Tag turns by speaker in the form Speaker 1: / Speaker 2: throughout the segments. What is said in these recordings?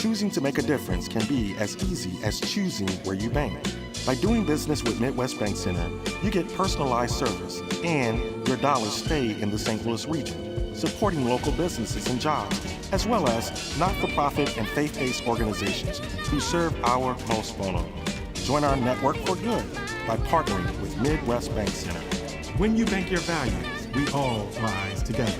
Speaker 1: Choosing to make a difference can be as easy as choosing where you bank. By doing business with Midwest Bank Center, you get personalized service and your dollars stay in the St. Louis region, supporting local businesses and jobs, as well as not-for-profit and faith-based organizations who serve our most vulnerable. Join our network for good by partnering with Midwest Bank Center.
Speaker 2: When you bank your values, we all rise together.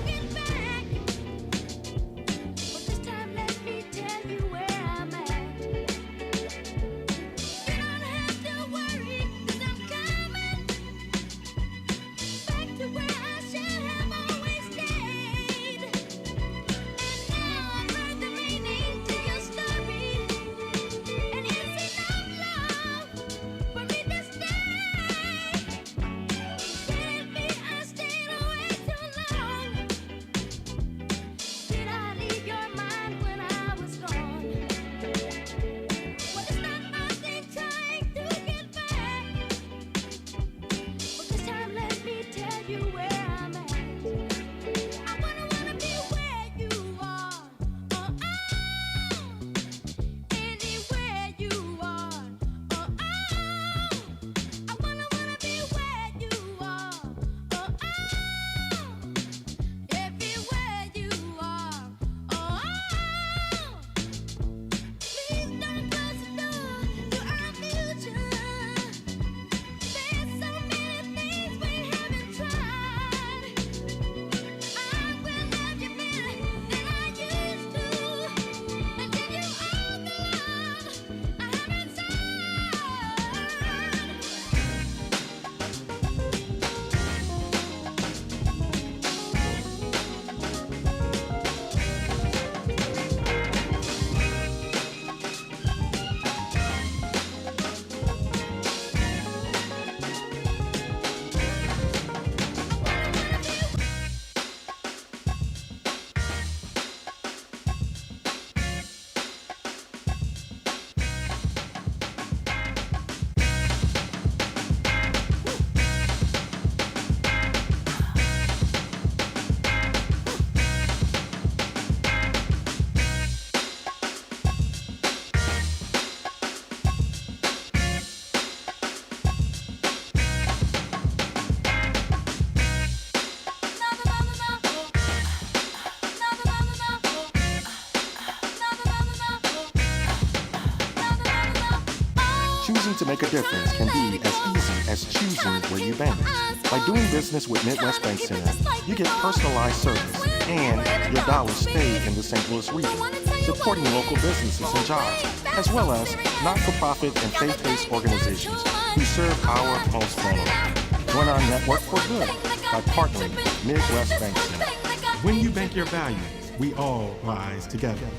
Speaker 1: Choosing to make a difference can be as easy as choosing where you bank. By doing business with Midwest Bank Center, you get personalized service and your dollars stay in the St. Louis region, supporting local businesses and jobs, as well as not-for-profit and faith-based organizations who serve our most vulnerable. Join our network for good by partnering with Midwest Bank Center.
Speaker 2: When you bank your values, we all rise together.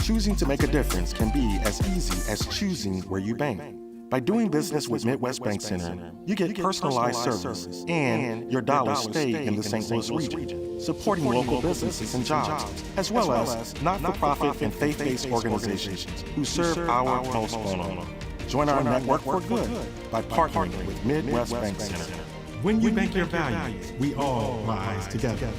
Speaker 1: Choosing to make a difference can be as easy as choosing where you bank. By doing business with Midwest Bank Center, you get personalized service and your dollars stay in the St. Louis region, supporting local businesses and jobs, as well as not-for-profit and faith-based organizations who serve our most vulnerable. Join our network for good by partnering with Midwest Bank Center.
Speaker 2: When you bank your values, we all rise together.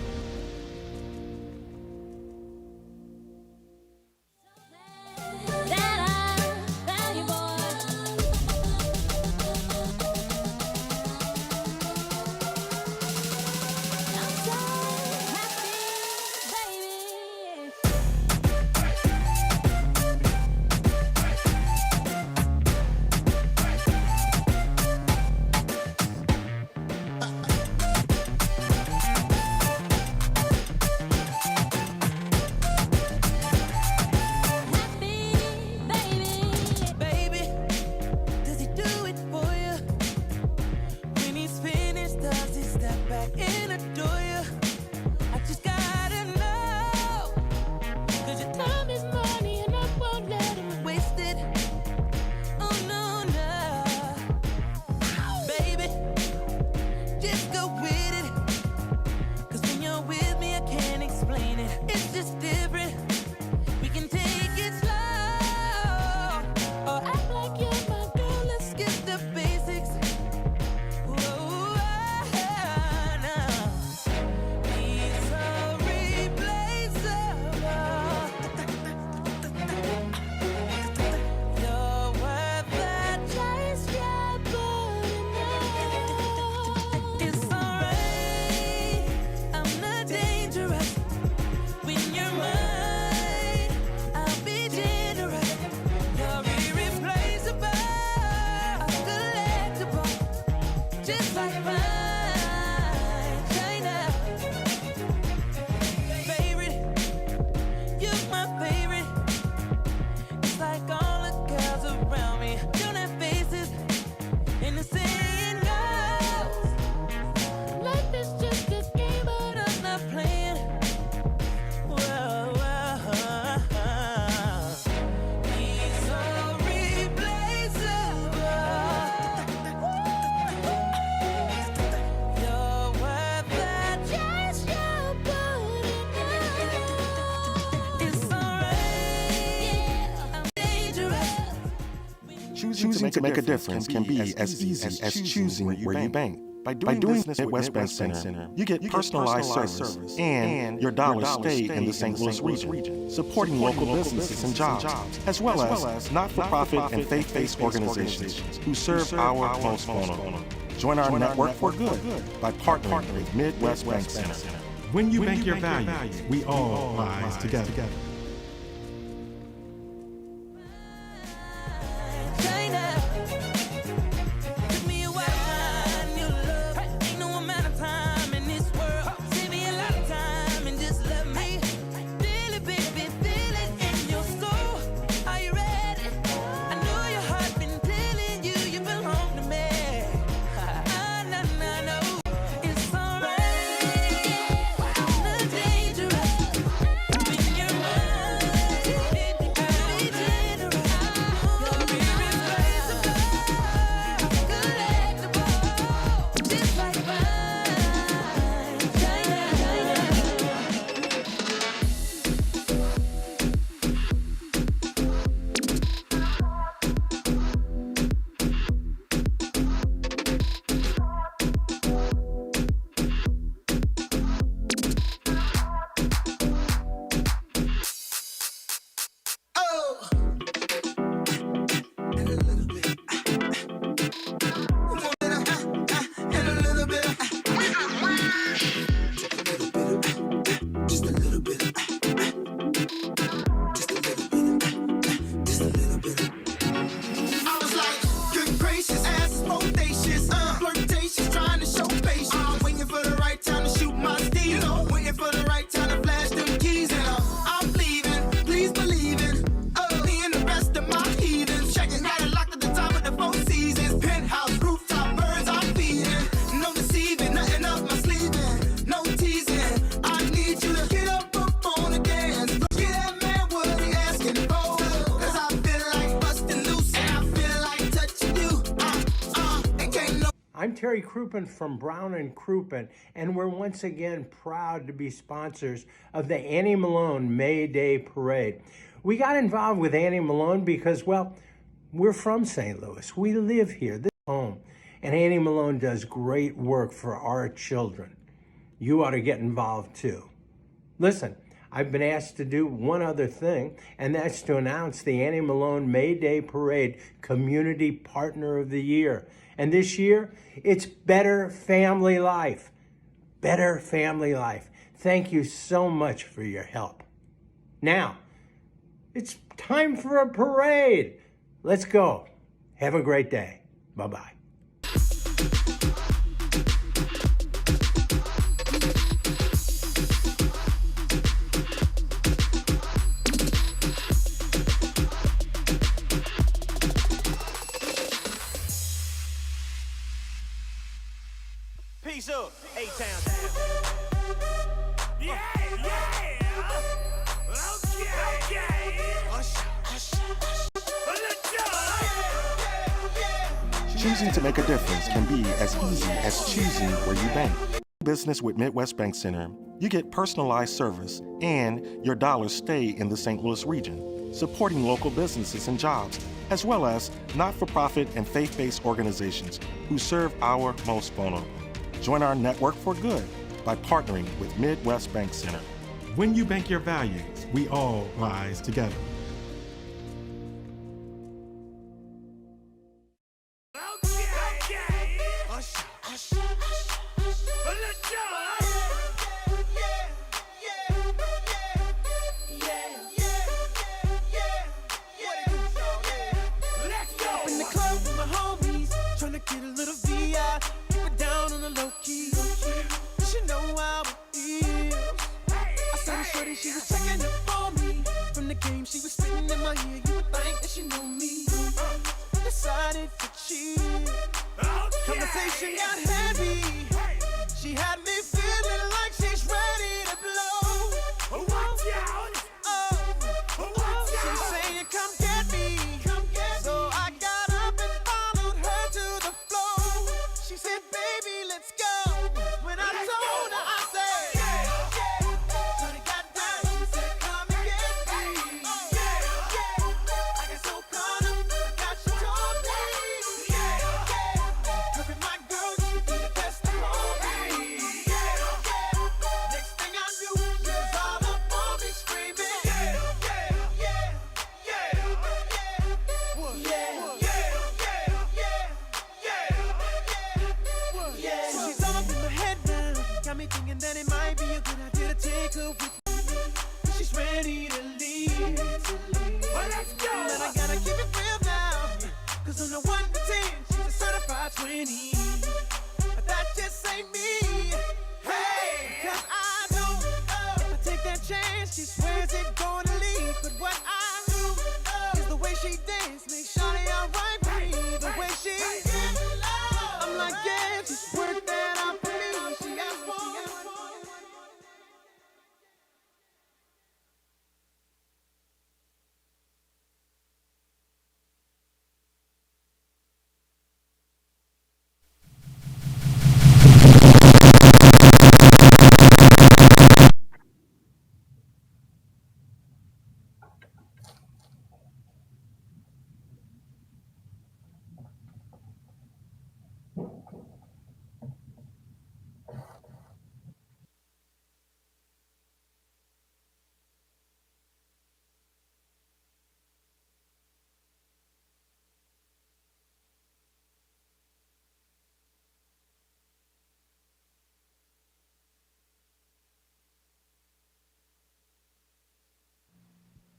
Speaker 1: Choosing to make a difference can be as easy as choosing where you bank. By doing business with Midwest Bank Center, you get personalized service and your dollars stay in the St. Louis region, supporting local businesses and jobs, as well as not-for-profit and faith-based organizations who serve our most vulnerable. Join our network for good by partnering with Midwest Bank Center.
Speaker 2: When you bank your values, we all rise together.
Speaker 3: I'm Terry Crouppen from Brown and Crouppen, and we're once again proud to be sponsors of the Annie Malone May Day Parade. We got involved with Annie Malone because, well, we're from St. Louis. We live here, this is home, and Annie Malone does great work for our children. You ought to get involved too. Listen, I've been asked to do one other thing, and that's to announce the Annie Malone May Day Parade Community Partner of the Year. And this year, it's Better Family Life. Better Family Life. Thank you so much for your help. Now, it's time for a parade. Let's go. Have a great day. Bye-bye.
Speaker 4: Peace up, A-Town down. Yeah, yeah. Okay.
Speaker 1: Choosing to make a difference can be as easy as choosing where you bank. Business with Midwest Bank Center, you get personalized service and your dollars stay in the St. Louis region, supporting local businesses and jobs, as well as not-for-profit and faith-based organizations who serve our most vulnerable. Join our network for good by partnering with Midwest Bank Center.
Speaker 2: When you bank your values, we all rise together.
Speaker 4: Get a little VI, keep it down on the low key. She know how it feels. I saw her shorty, she was checking up on me. From the game, she was spitting in my ear. You would think that she know me. Decided to cheat. Conversation got heavy. She had me feeling like she's ready to blow. Watch out! She's saying, come get me. So I got up and followed her to the floor. She said, baby, let's go. When I told her, I said, shorty got down. She said, come and get me. I got so caught up, forgot she told me. Her and my girl used to be the best of me. Next thing I knew, she was all up on me screaming. So she's all up in my head now. Got me thinking that it might be a good idea to take her with me. She's ready to leave. Well, let's go. But I gotta keep it real now. Cause on the 1 to 10, she's a certified 20. But that just ain't me. Hey, cause I know if I take that chance, she swears it's gonna leave. But what I do is the way she dance makes shawty alright with me. The way she I'm like, yeah, just work that out for me. She asked for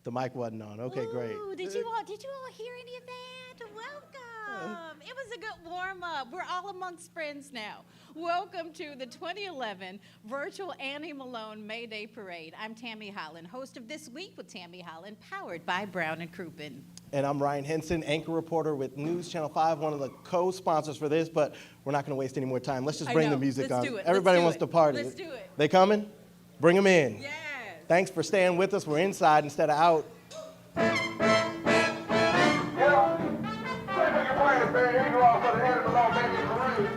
Speaker 5: The mic wasn't on. Okay, great.
Speaker 6: Ooh, did you all hear any of that? Welcome. It was a good warm up. We're all amongst friends now. Welcome to the 2011 virtual Annie Malone May Day Parade. I'm Tammy Holland, host of This Week with Tammy Holland, powered by Brown and Crouppen.
Speaker 5: And I'm Ryan Henson, anchor reporter with News Channel 5, one of the co-sponsors for this, but we're not going to waste any more time. Let's just bring the music on. Everybody wants to party.
Speaker 6: Let's do it.
Speaker 5: They coming? Bring them in.
Speaker 6: Yes.
Speaker 5: Thanks for staying with us. We're inside instead of out.
Speaker 7: Yeah. Play for your friends, man. You go out for the Annie Malone May Day Parade. Let's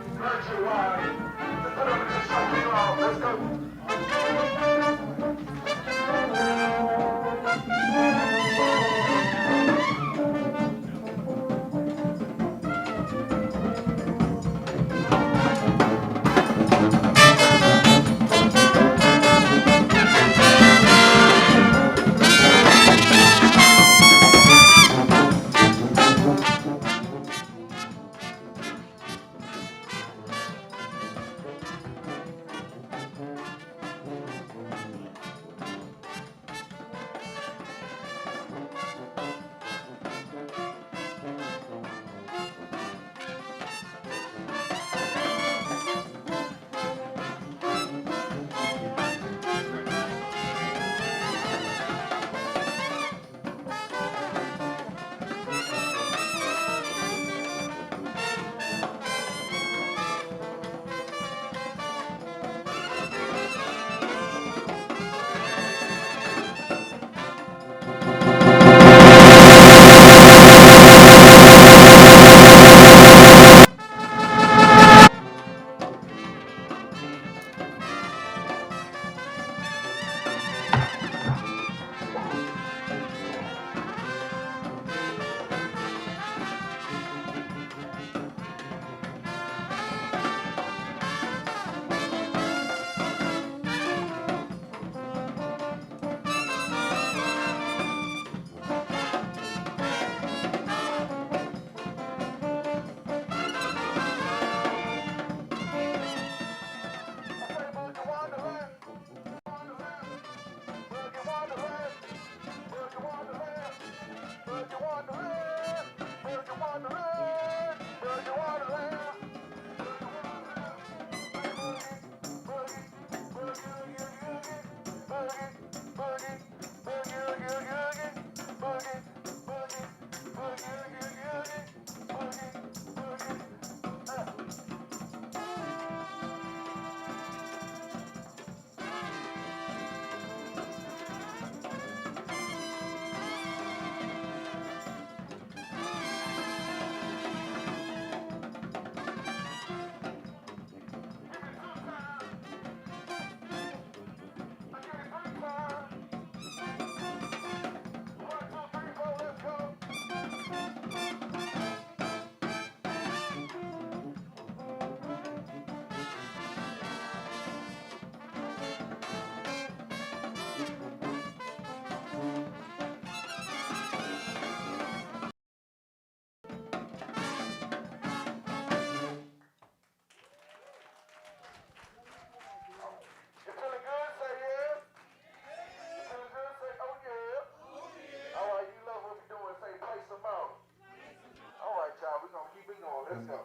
Speaker 7: go.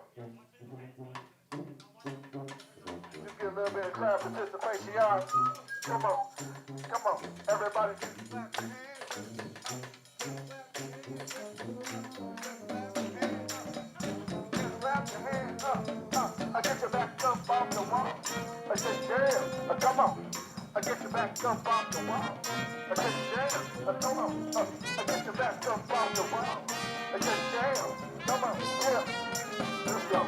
Speaker 7: Just get a little bit of crowd participation, y'all. Come on. Come on. Everybody just clap your hands. Just clap your hands up. I get your back up off the wall. I said, Jarel, come on. I get your back up off the wall. I said, Jarel, come on. I get your back up off the wall. I said, Jarel, come on. Yeah. Let's go.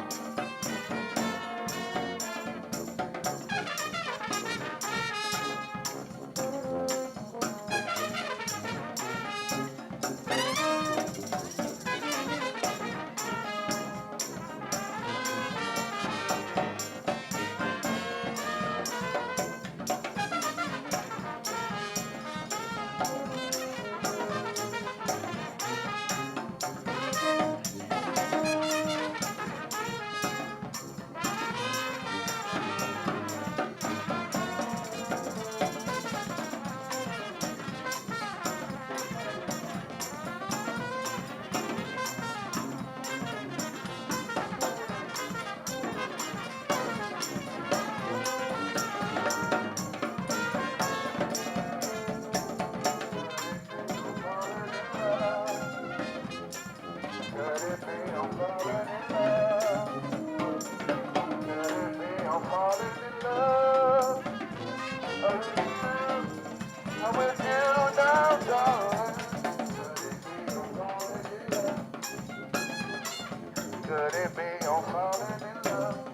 Speaker 7: Could it be I'm falling in love?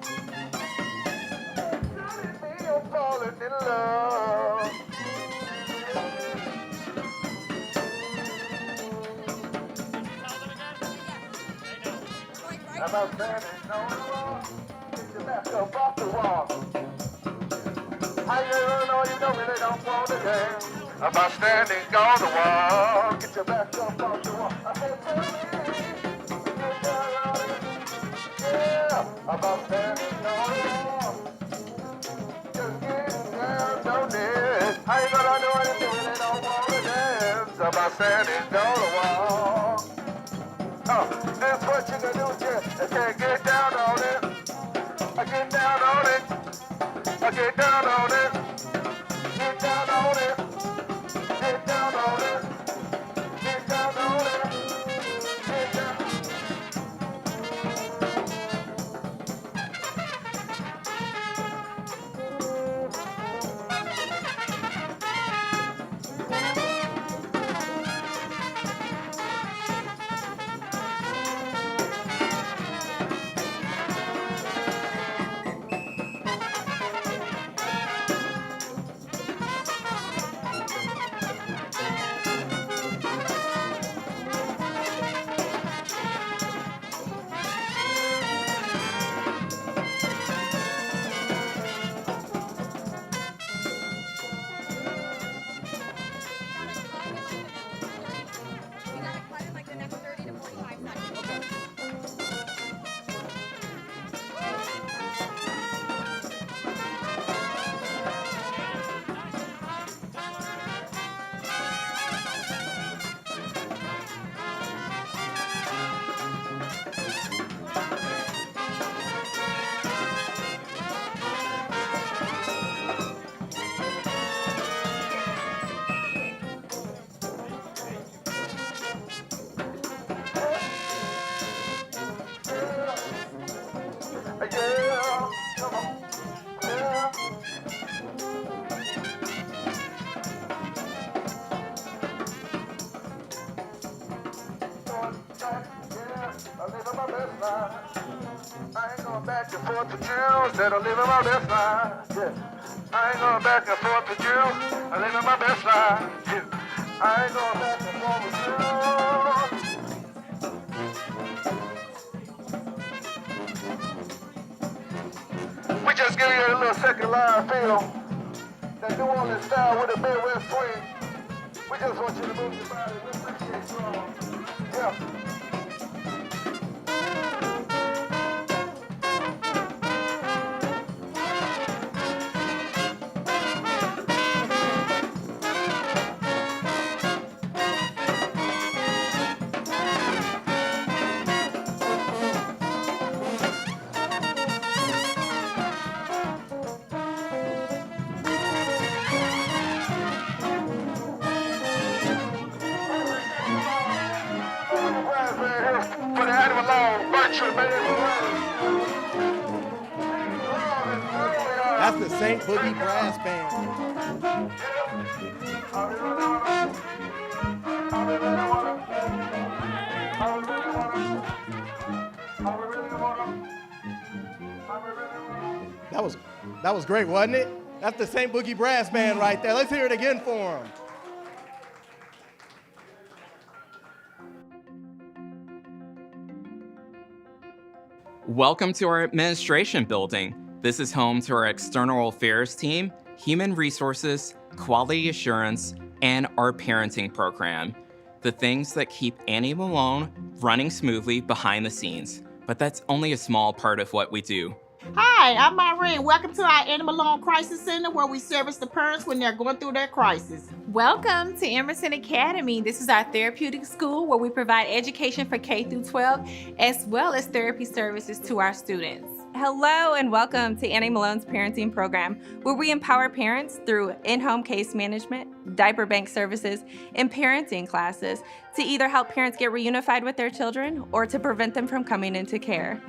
Speaker 7: about standing on the wall. Get your back up off the wall. How you know you don't really don't want the game? About standing on the wall. Get your back up off the wall. I said, tell me, get down on it. Yeah, about standing on the wall. Just get down on it. How you gonna know it if you really don't want to dance? About standing on the wall. That's what you gonna do, kid. I can't get down on it. I get down on it. I get down on it. Get down on it. Get down on it. Get down on it. Get down. Yeah, come on. Yeah. Going back, yeah, I'm living my best life. I ain't going back and forth to June, said I'm living my best life. Yeah. I ain't going back and forth to June, I'm living my best life. Yeah. I ain't going back and forth to June. We just give you a little second line feel. That New Orleans style with a Midwest swing. We just want you to move your body. We appreciate you all. Yeah. For the animal Malone, virtue,
Speaker 5: That's the St. Boogie Brass Band. That was great, wasn't it? That's the St. Boogie Brass Band right there. Let's hear it again for them.
Speaker 8: Welcome to our administration building. This is home to our external affairs team, human resources, quality assurance, and our parenting program. The things that keep Annie Malone running smoothly behind the scenes. But that's only a small part of what we do.
Speaker 9: Hi, I'm Irene. Welcome to our Annie Malone Crisis Center where we service the parents when they're going through their crisis.
Speaker 10: Welcome to Emerson Academy. This is our therapeutic school where we provide education for K through 12 as well as therapy services to our students.
Speaker 11: Hello and welcome to Annie Malone's parenting program, where we empower parents through in-home case management, diaper bank services, and parenting classes to either help parents get reunified with their children or to prevent them from coming into care.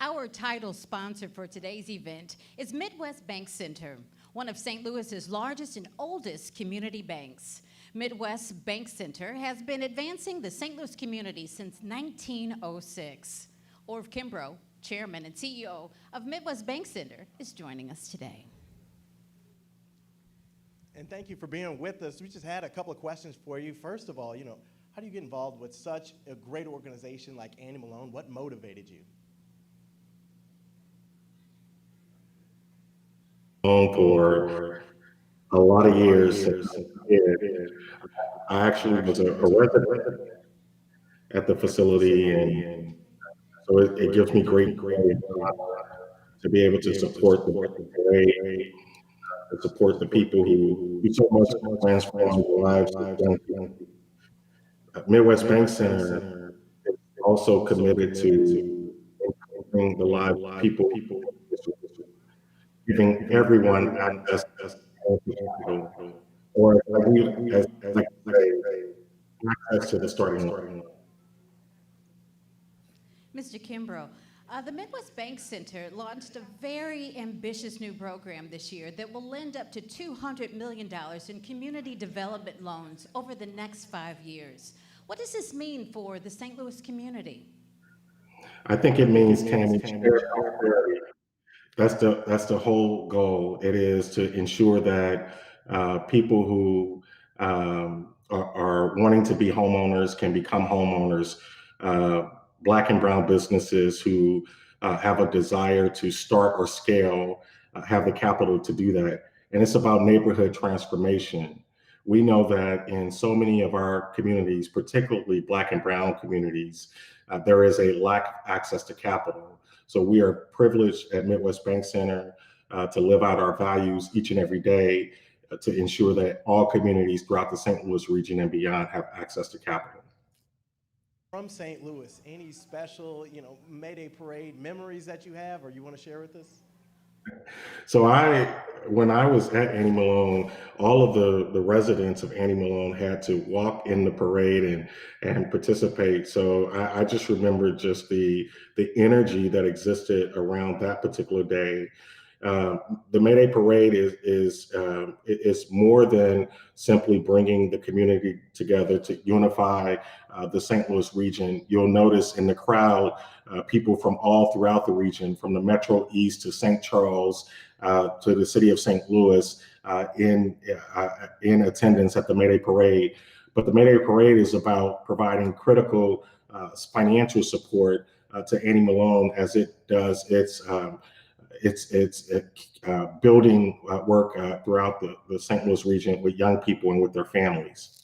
Speaker 6: Our title sponsor for today's event is Midwest Bank Center, one of St. Louis's largest and oldest community banks. Midwest Bank Center has been advancing the St. Louis community since 1906. Orv Kimbrough, Chairman and CEO of Midwest Bank Center, is joining us today.
Speaker 5: And thank you for being with us. We just had a couple of questions for you. First of all, How do you get involved with such a great organization like Annie Malone? What motivated you?
Speaker 12: For a lot of years since I was a kid. I actually was a resident at the facility, and so it gives me great joy to be able to support the parade, to support the people who do so much to transform the lives of young people. Midwest Bank Center is also committed to improving the lives of people, giving everyone access to capital, or as I like to say, access to the starting line.
Speaker 6: Mr. Kimbrough, the Midwest Bank Center launched a very ambitious new program this year that will lend up to $200 million in community development loans over the next 5 years. What does this mean for the St. Louis community?
Speaker 12: I think it means, Tammy, shared prosperity. That's the whole goal. It is to ensure that people who are wanting to be homeowners can become homeowners. Black and brown businesses who have a desire to start or scale have the capital to do that. And it's about neighborhood transformation. We know that in so many of our communities, particularly Black and brown communities, there is a lack of access to capital. So we are privileged at Midwest Bank Center to live out our values each and every day to ensure that all communities throughout the St. Louis region and beyond have access to capital.
Speaker 5: From St. Louis, any special, May Day parade memories that you have or you want to share with us?
Speaker 12: So when I was at Annie Malone, all of the residents of Annie Malone had to walk in the parade and participate. So I just remember just the energy that existed around that particular day. The May Day Parade is more than simply bringing the community together to unify the St. Louis region. You'll notice in the crowd people from all throughout the region, from the Metro East to St. Charles to the city of St. Louis in attendance at the May Day Parade. But the May Day Parade is about providing critical financial support to Annie Malone as it does its building work throughout the St. Louis region with young people and with their families.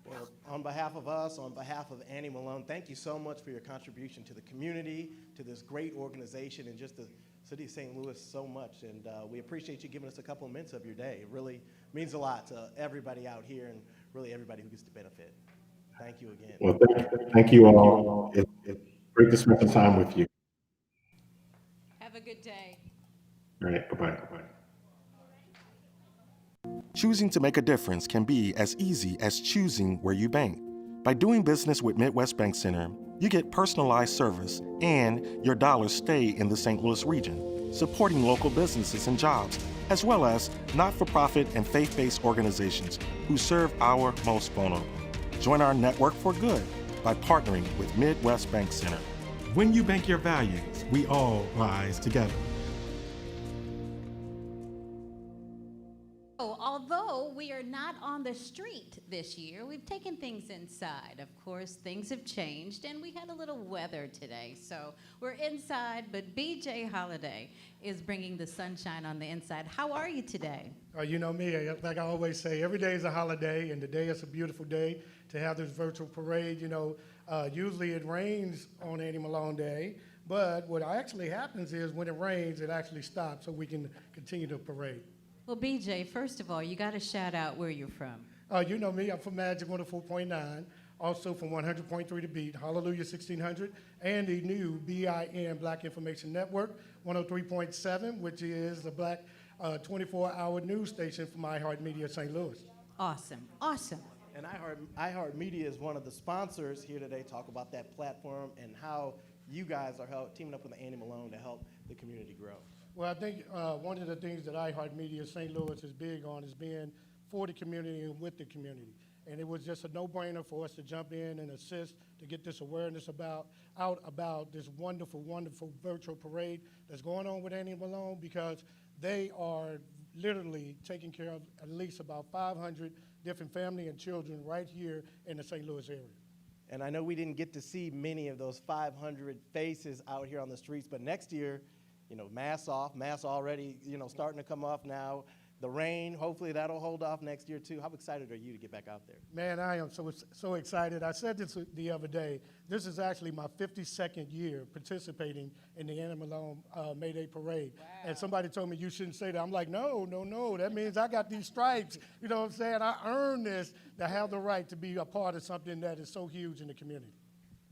Speaker 5: Well, on behalf of us, on behalf of Annie Malone, thank you so much for your contribution to the community, to this great organization, and just the city of St. Louis so much. And we appreciate you giving us a couple of minutes of your day. It really means a lot to everybody out here and really everybody who gets to benefit. Thank you again.
Speaker 12: Well, thank you all. It's great to spend some time with you.
Speaker 6: Have a good day.
Speaker 12: All right, bye-bye.
Speaker 1: Choosing to make a difference can be as easy as choosing where you bank. By doing business with Midwest Bank Center, you get personalized service and your dollars stay in the St. Louis region, supporting local businesses and jobs, as well as not-for-profit and faith-based organizations who serve our most vulnerable. Join our network for good by partnering with Midwest Bank Center.
Speaker 2: When you bank your values, we all rise together.
Speaker 6: Although we are not on the street this year, we've taken things inside. Of course, things have changed, and we had a little weather today, so we're inside, but BJ Holiday is bringing the sunshine on the inside. How are you today?
Speaker 13: You know me, like I always say, every day is a holiday, and today is a beautiful day to have this virtual parade. Usually it rains on Annie Malone Day, but what actually happens is when it rains, it actually stops so we can continue the parade.
Speaker 6: Well, BJ, first of all, you got to shout out where you're from.
Speaker 13: You know me, I'm from Magic 104.9, also from 100.3 The Beat, Hallelujah 1600, and the new BIN, Black Information Network, 103.7, which is the Black 24-hour news station from iHeartMedia St. Louis.
Speaker 6: Awesome, awesome.
Speaker 5: And iHeartMedia is one of the sponsors here today. Talk about that platform and how you guys are teaming up with Annie Malone to help the community grow.
Speaker 13: Well, I think one of the things that iHeartMedia St. Louis is big on is being for the community and with the community. And it was just a no-brainer for us to jump in and assist to get this awareness out about this wonderful, wonderful virtual parade that's going on with Annie Malone, because they are literally taking care of at least about 500 different family and children right here in the St. Louis area.
Speaker 5: And I know we didn't get to see many of those 500 faces out here on the streets, but next year, you know, masks off, masks already, you know, starting to come off now. The rain, hopefully that'll hold off next year too. How excited are you to get back out there?
Speaker 13: Man, I am so excited. I said this the other day. This is actually my 52nd year participating in the Annie Malone May Day Parade. Wow. And somebody told me you shouldn't say that. I'm like, no. That means I got these stripes. You know what I'm saying? I earned this to have the right to be a part of something that is so huge in the community.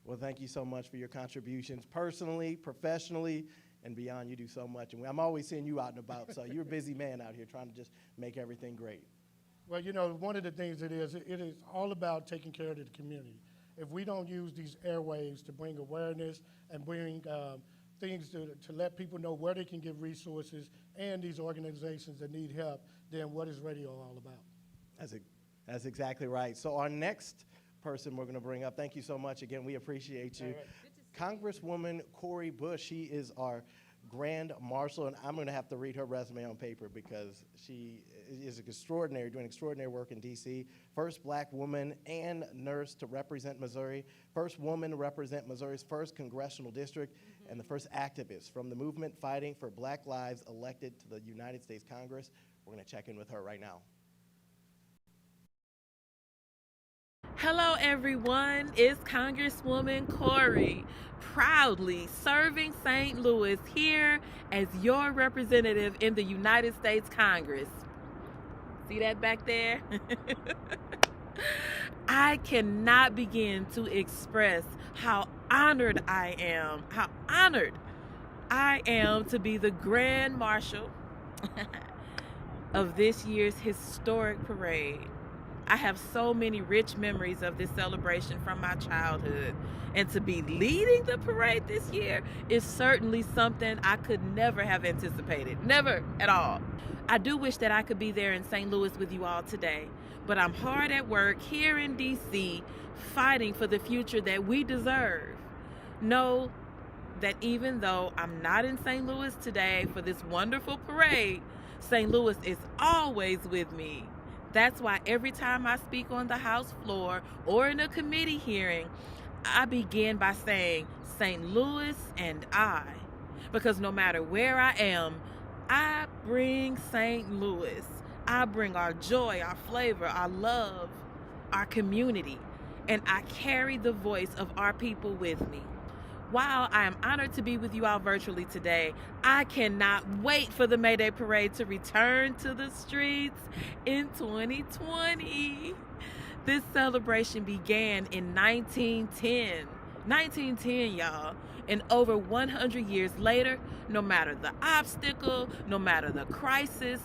Speaker 5: Well, thank you so much for your contributions personally, professionally, and beyond. You do so much, and I'm always seeing you out and about, so you're a busy man out here trying to just make everything great.
Speaker 13: Well, you know, one of the things it is all about taking care of the community. If we don't use these airwaves to bring awareness and bring things to let people know where they can get resources and these organizations that need help, then what is radio all about?
Speaker 5: That's exactly right. So our next person we're going to bring up, thank you so much again, we appreciate you. Congresswoman Cori Bush, she is our Grand Marshal, and I'm going to have to read her resume on paper because she is extraordinary, doing extraordinary work in D.C. First black woman and nurse to represent Missouri, first woman to represent Missouri's 1st congressional district, and the first activist from the movement fighting for black lives elected to the United States Congress. We're going to check in with her right now.
Speaker 14: Hello everyone, it's Congresswoman Cori, proudly serving St. Louis here as your representative in the United States Congress. See that back there? I cannot begin to express how honored I am to be the Grand Marshal of this year's historic parade. I have so many rich memories of this celebration from my childhood, and to be leading the parade this year is certainly something I could never have anticipated, never at all. I do wish that I could be there in St. Louis with you all today, but I'm hard at work here in D.C. fighting for the future that we deserve. Know that even though I'm not in St. Louis today for this wonderful parade, St. Louis is always with me. That's why every time I speak on the House floor or in a committee hearing, I begin by saying St. Louis and I, because no matter where I am, I bring St. Louis. I bring our joy, our flavor, our love, our community, and I carry the voice of our people with me. While I am honored to be with you all virtually today, I cannot wait for the May Day Parade to return to the streets in 2020. This celebration began in 1910. 1910, y'all. And over 100 years later, no matter the obstacle, no matter the crisis,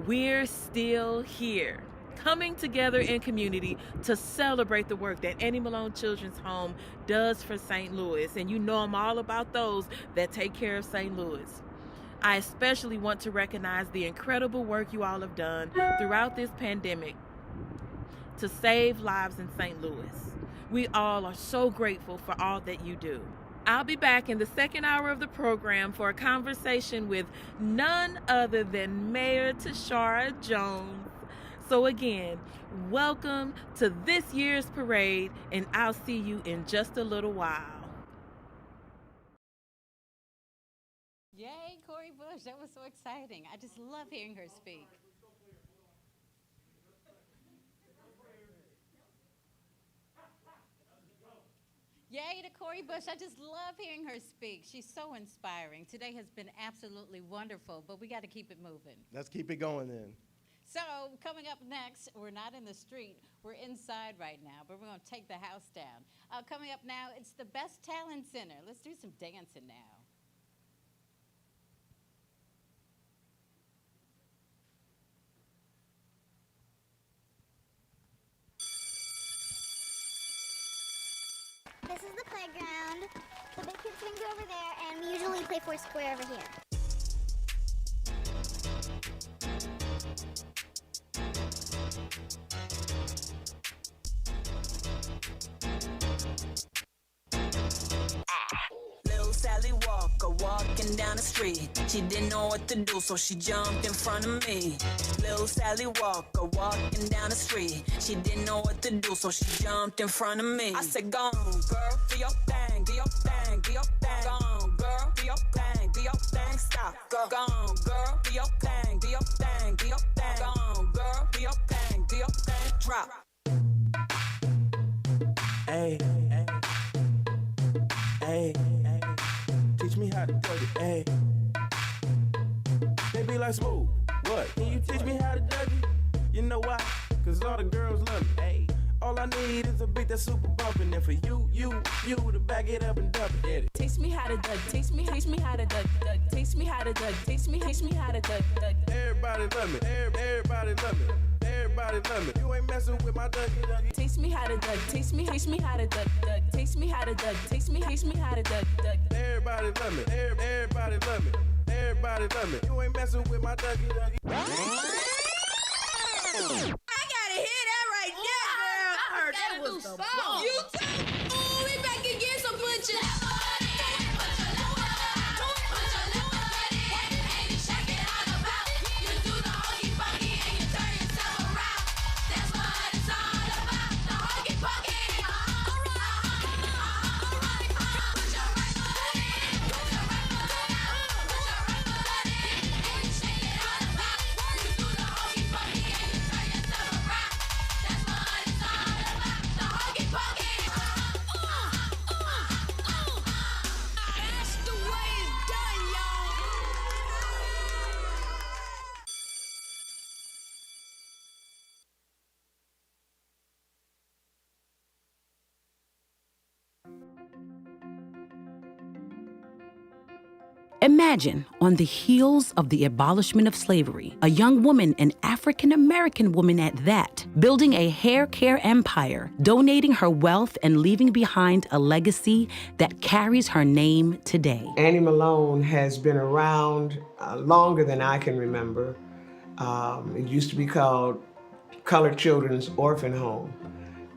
Speaker 14: we're still here, coming together in community to celebrate the work that Annie Malone Children's Home does for St. Louis. And you know I'm all about those that take care of St. Louis. I especially want to recognize the incredible work you all have done throughout this pandemic to save lives in St. Louis. We all are so grateful for all that you do. I'll be back in the second hour of the program for a conversation with none other than Mayor Tashara Jones. So again, welcome to this year's parade, and I'll see you in just a little while.
Speaker 6: Yay, Cori Bush, that was so exciting. I just love hearing her speak. Yay to Cori Bush. I just love hearing her speak. She's so inspiring. Today has been absolutely wonderful, but we got to keep it moving.
Speaker 5: Let's keep it going then.
Speaker 6: So coming up next, we're not in the street, we're inside right now, but we're going to take the house down. Coming up now, it's the Best Talent Center. Let's do some dancing now.
Speaker 15: This is the playground. The big kids can go over there, and we usually play Foursquare over here.
Speaker 16: Little Sally Walker walking walking down the street. She didn't know what to do, so she jumped in front of me. Little Sally Walker walking down the street. She didn't know what to do, so she jumped in front of me. I said, go on, girl, do your thing, do your thing, do your thing. Go on, girl, do your thing, do your thing. Stop, go on, girl, do your thing, do your thing, do your thing. Go on, girl, do your thing, do your thing. Drop.
Speaker 17: Hey, hey, teach me how to do it, hey. They be like, Smooth, what? Can you teach me how to Dougie? You know why? Cause all the girls love me, hey. All I need is a beat that's super bumpin', and for you to back it up and dump it.
Speaker 18: Teach me how to Dougie, teach me how to Dougie, teach me how to Dougie, teach me how to Dougie.
Speaker 17: Everybody love me, everybody love me. Everybody love me. You ain't messing with my Dougie.
Speaker 18: Teach me how to Dougie. Teach me how to Dougie. Teach me how to Dougie. Teach me how to Dougie.
Speaker 17: Everybody love me. Everybody love me. Everybody love me. You ain't messing with my Dougie.
Speaker 4: I gotta hear that right there, girl. I heard that was the bomb. You too. Ooh, we back again, so put your
Speaker 19: Imagine, on the heels of the abolishment of slavery, a young woman, an African-American woman at that, building a hair care empire, donating her wealth and leaving behind a legacy that carries her name today.
Speaker 20: Annie Malone has been around longer than I can remember. It used to be called Colored Children's Orphan Home.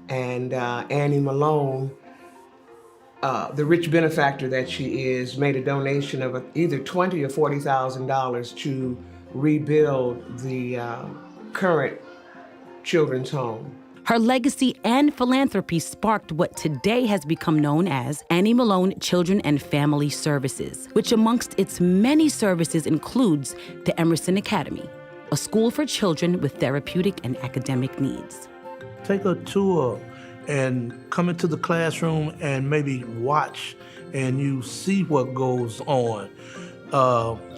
Speaker 20: And Annie Malone, the rich benefactor that she is, made a donation of either $20,000 or $40,000 to rebuild the current children's home.
Speaker 19: Her legacy and philanthropy sparked what today has become known as Annie Malone Children and Family Services, which amongst its many services includes the Emerson Academy, a school for children with therapeutic and academic needs.
Speaker 21: Take a tour and come into the classroom and maybe watch and you see what goes on.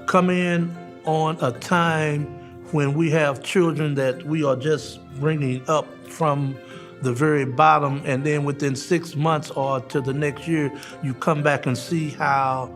Speaker 21: Come in on a time when we have children that we are just bringing up from the very bottom, and then within 6 months or to the next year, you come back and see how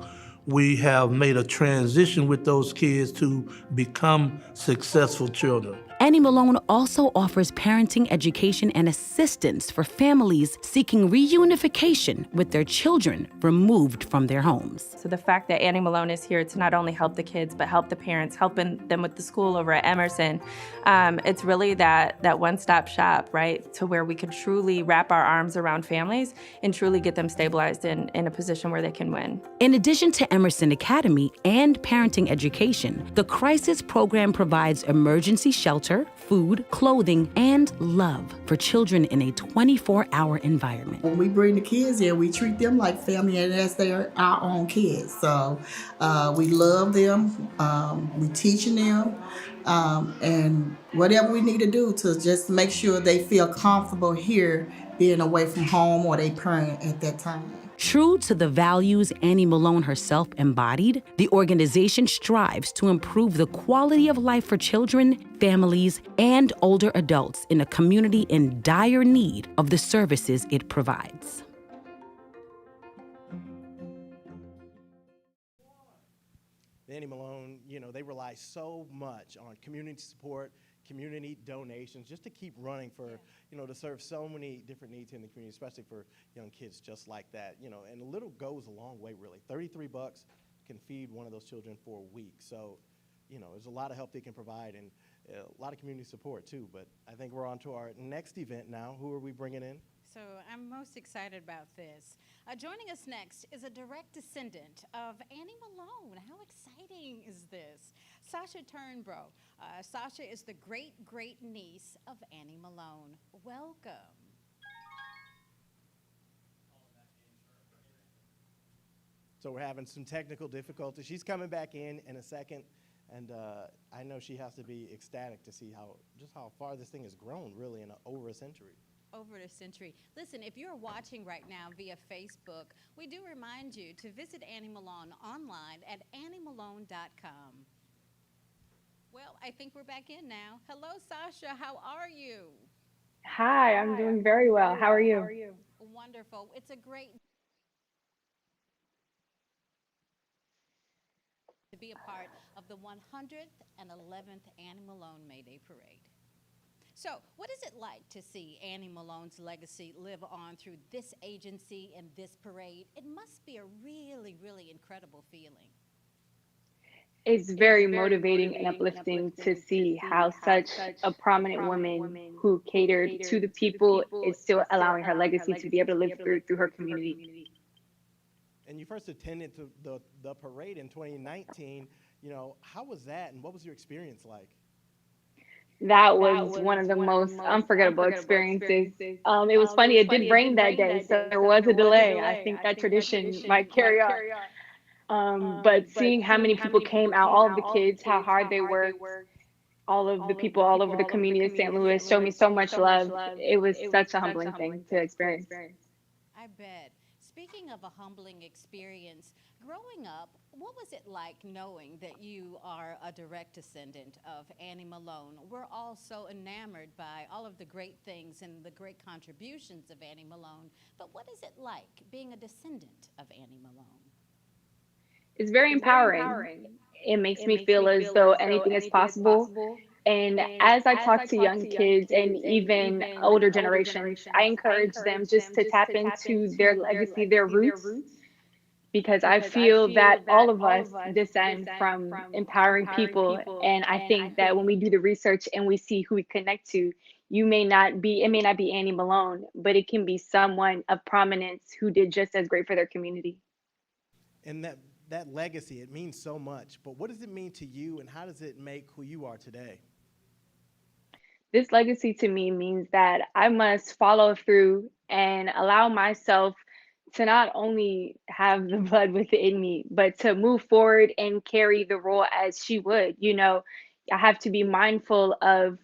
Speaker 21: we have made a transition with those kids to become successful children.
Speaker 19: Annie Malone also offers parenting education and assistance for families seeking reunification with their children removed from their homes.
Speaker 11: So the fact that Annie Malone is here to not only help the kids, but help the parents, helping them with the school over at Emerson, it's really that one-stop shop, right, to where we could truly wrap our arms around families and truly get them stabilized in a position where they can win.
Speaker 19: In addition to Emerson Academy and parenting education, the Crisis Program provides emergency shelter, food, clothing, and love for children in a 24-hour environment.
Speaker 22: When we bring the kids in, we treat them like family and as they're our own kids. So we love them, we teaching them, and whatever we need to do to just make sure they feel comfortable here being away from home or their parent at that time.
Speaker 19: True to the values Annie Malone herself embodied, the organization strives to improve the quality of life for children, families, and older adults in a community in dire need of the services it provides.
Speaker 5: Annie Malone, they rely so much on community support, community donations, just to keep running for, to serve so many different needs in the community, especially for young kids just like that, and a little goes a long way, really. $33 can feed one of those children for a week. So, there's a lot of help they can provide and a lot of community support too. But I think we're on to our next event now. Who are we bringing in?
Speaker 6: So I'm most excited about this. Joining us next is a direct descendant of Annie Malone. How exciting is this? Sasha Turnbro. Sasha is the great niece of Annie Malone. Welcome.
Speaker 5: So we're having some technical difficulties. She's coming back in a second, and I know she has to be ecstatic to see how far this thing has grown, really, in over a century.
Speaker 6: Over a century. Listen, if you're watching right now via Facebook, we do remind you to visit Annie Malone online at anniemalone.com. Well, I think we're back in now. Hello, Sasha. How are you?
Speaker 3: Hi, I'm doing very well. How are you?
Speaker 6: Wonderful. It's a great to be a part of the 111th Annie Malone May Day Parade. So, what is it like to see Annie Malone's legacy live on through this agency and this parade? It must be a really, really incredible feeling.
Speaker 3: It's very motivating and uplifting to see how such a prominent woman who catered to the people is still allowing her legacy to be able to live through her community.
Speaker 5: And you first attended the parade in 2019. How was that, and what was your experience like?
Speaker 3: That was one of the most unforgettable experiences. It was funny, it did rain that day, so there was a delay. I think that tradition might carry on. But seeing how many people came out, all of the kids, how hard they worked, all of the people all over the community of St. Louis showed me so much love. It was such a humbling thing to experience.
Speaker 6: I bet. Speaking of a humbling experience, growing up, what was it like knowing that you are a direct descendant of Annie Malone? We're all so enamored by all of the great things and the great contributions of Annie Malone, but what is it like being a descendant of Annie Malone?
Speaker 3: It's very empowering. It makes me feel as though anything is possible. And as I talk to young kids and even older generations, I encourage them just to tap into their legacy, their roots, because I feel that all of us descend from empowering people. And I think that when we do the research and we see who we connect to, it may not be Annie Malone, but it can be someone of prominence who did just as great for their community.
Speaker 5: And that legacy, it means so much, but what does it mean to you, and how does it make who you are today?
Speaker 3: This legacy to me means that I must follow through and allow myself to not only have the blood within me, but to move forward and carry the role as she would. I have to be mindful of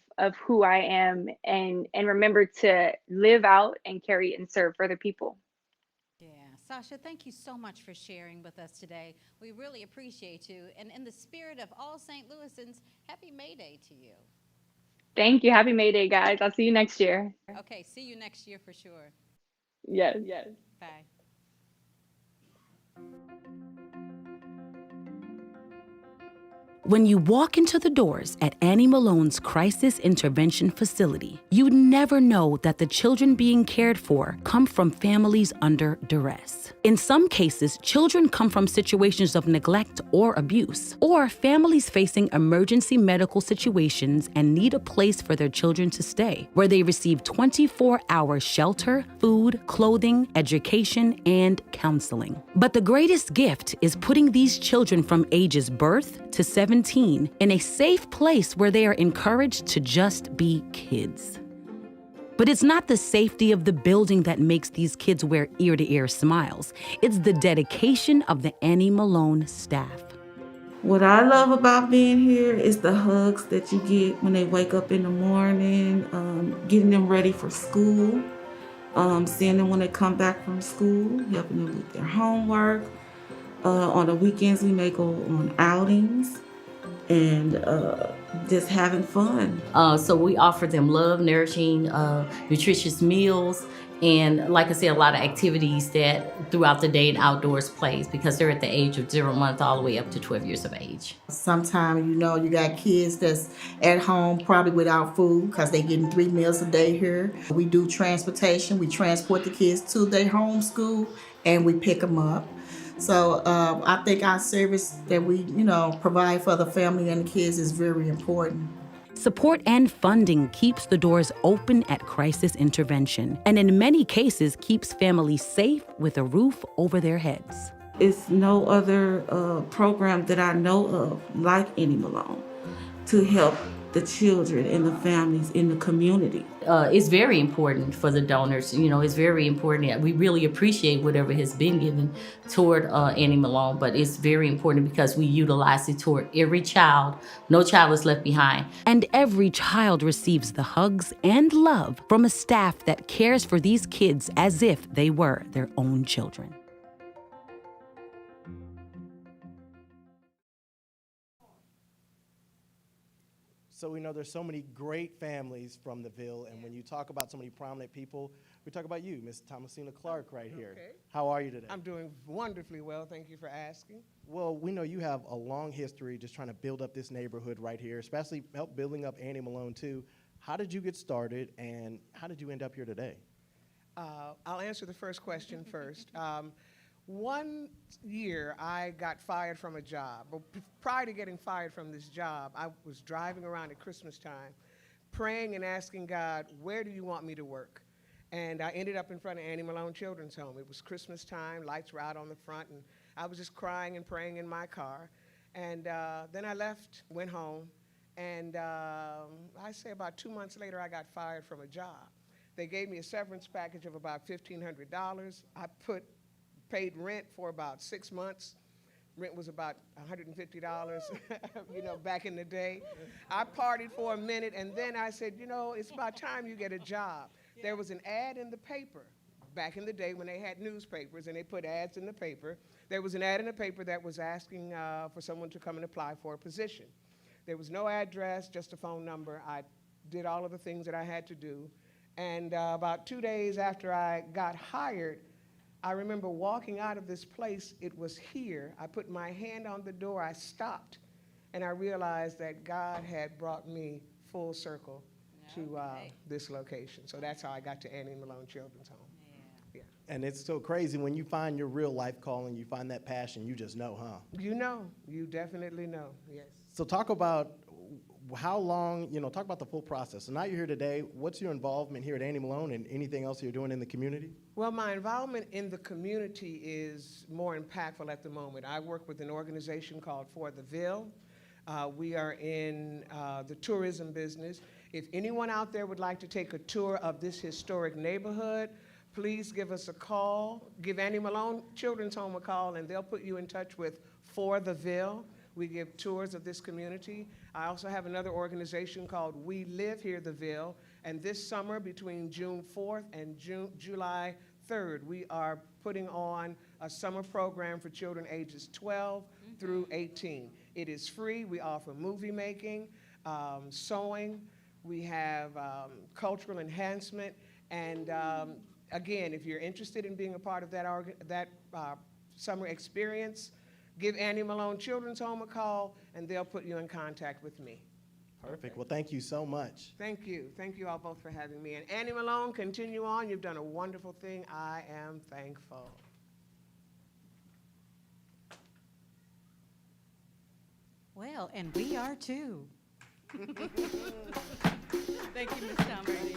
Speaker 3: who I am and remember to live out and carry and serve for other people.
Speaker 6: Yeah, Sasha, thank you so much for sharing with us today. We really appreciate you. And in the spirit of all St. Louisans, happy May Day to you.
Speaker 3: Thank you. Happy May Day, guys. I'll see you next year.
Speaker 6: Okay, see you next year for sure.
Speaker 3: Yes.
Speaker 6: Bye.
Speaker 19: When you walk into the doors at Annie Malone's Crisis Intervention Facility, you never know that the children being cared for come from families under duress. In some cases, children come from situations of neglect or abuse, or families facing emergency medical situations and need a place for their children to stay, where they receive 24-hour shelter, food, clothing, education, and counseling. But the greatest gift is putting these children from ages birth to 17 in a safe place where they are encouraged to just be kids. But it's not the safety of the building that makes these kids wear ear-to-ear smiles. It's the dedication of the Annie Malone staff.
Speaker 7: What I love about being here is the hugs that you get when they wake up in the morning, getting them ready for school, seeing them when they come back from school, helping them with their homework. On the weekends, we may go on outings and just having fun.
Speaker 23: So we offer them love, nourishing, nutritious meals, and like I said, a lot of activities that throughout the day and outdoors plays, because they're at the age of 0 months all the way up to 12 years of age.
Speaker 22: Sometimes, you got kids that's at home probably without food because they're getting 3 meals a day here. We do transportation. We transport the kids to their home school and we pick them up. So I think our service that we, provide for the family and the kids is very important.
Speaker 19: Support and funding keeps the doors open at crisis intervention, and in many cases keeps families safe with a roof over their heads.
Speaker 7: It's no other program that I know of like Annie Malone to help the children and the families in the community.
Speaker 23: It's very important for the donors. It's very important. We really appreciate whatever has been given toward Annie Malone, but it's very important because we utilize it toward every child. No child is left behind.
Speaker 19: And every child receives the hugs and love from a staff that cares for these kids as if they were their own children.
Speaker 5: So we know there's so many great families from the Ville, and when you talk about so many prominent people, we talk about you, Miss Thomasina Clark, right here.
Speaker 20: Okay.
Speaker 5: How are you today?
Speaker 20: I'm doing wonderfully well. Thank you for asking.
Speaker 5: Well, we know you have a long history just trying to build up this neighborhood right here, especially help building up Annie Malone too. How did you get started, and how did you end up here today?
Speaker 20: I'll answer the first question first. One year, I got fired from a job. Well, prior to getting fired from this job, I was driving around at Christmas time, praying and asking God, where do you want me to work? And I ended up in front of Annie Malone Children's Home. It was Christmas time, lights were out on the front, and I was just crying and praying in my car. And then I left, went home, and I say about 2 months later, I got fired from a job. They gave me a severance package of about $1,500. I paid rent for about 6 months. Rent was about $150, back in the day. I partied for a minute, and then I said, it's about time you get a job. There was an ad in the paper back in the day when they had newspapers and they put ads in the paper. There was an ad in the paper that was asking for someone to come and apply for a position. There was no address, just a phone number. I did all of the things that I had to do. And about 2 days after I got hired, I remember walking out of this place. It was here. I put my hand on the door. I stopped, and I realized that God had brought me full circle to this location. So that's how I got to Annie Malone Children's Home. Yeah.
Speaker 5: And it's so crazy when you find your real life calling, you find that passion, you just know, huh?
Speaker 20: You definitely know, yes.
Speaker 5: So talk about how long, talk about the full process. So now you're here today. What's your involvement here at Annie Malone and anything else you're doing in the community?
Speaker 20: Well, my involvement in the community is more impactful at the moment. I work with an organization called For the Ville. We are in the tourism business. If anyone out there would like to take a tour of this historic neighborhood, please give us a call. Give Annie Malone Children's Home a call, and they'll put you in touch with For the Ville. We give tours of this community. I also have another organization called We Live Here, the Ville, and this summer between June 4th and July 3rd, we are putting on a summer program for children ages 12 through 18. It is free. We offer movie making, sewing. We have cultural enhancement, and again, if you're interested in being a part of that summer experience, give Annie Malone Children's Home a call, and they'll put you in contact with me.
Speaker 5: Perfect. Okay. Well, thank you so much.
Speaker 20: Thank you. Thank you all both for having me. And Annie Malone, continue on. You've done a wonderful thing. I am thankful.
Speaker 6: Well, and we are too. Thank you, Ms. Thomas. Thank you.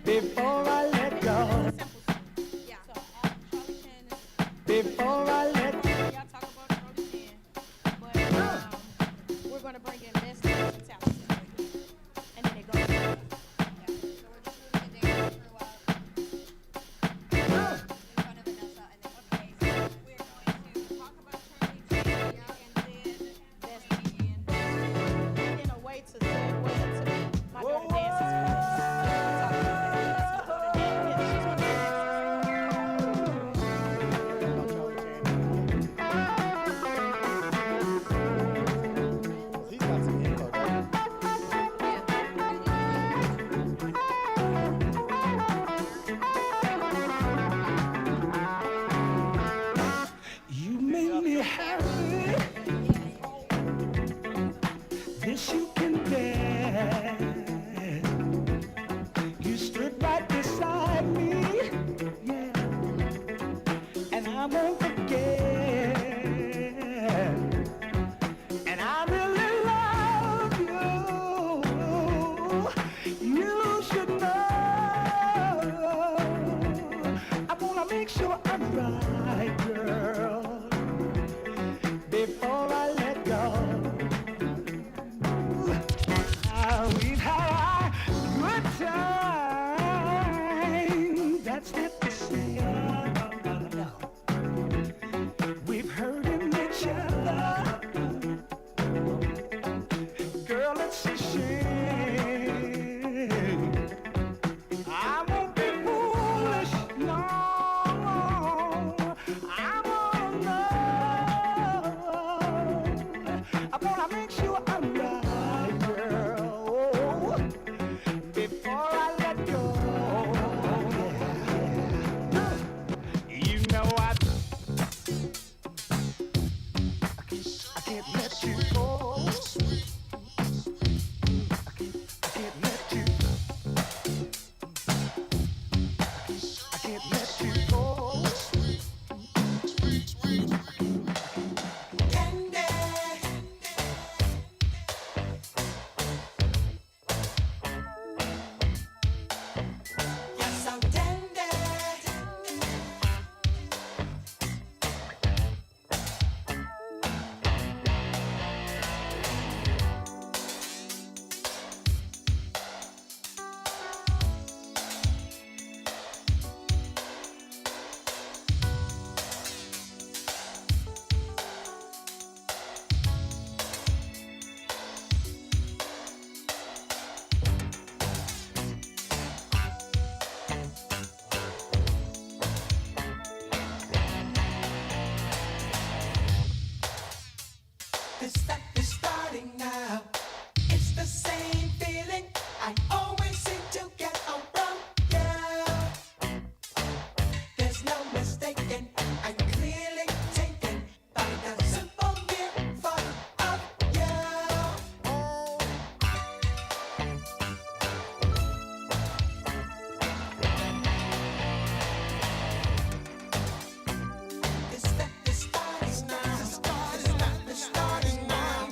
Speaker 4: Before I let go, before I let go.
Speaker 6: We're going to bring in Best Talent and then it goes.
Speaker 4: I wanna make sure I'm right, girl. Oh, before I let go. You know I can't let you go. I can't let you. I can't let you go. Candy. You're so tender. This stuff is starting now. It's the same feeling I always seem to get around you. There's no mistaking, I'm clearly taken by the simple mere thought of you. This stuff is starting now. This stuff is starting now.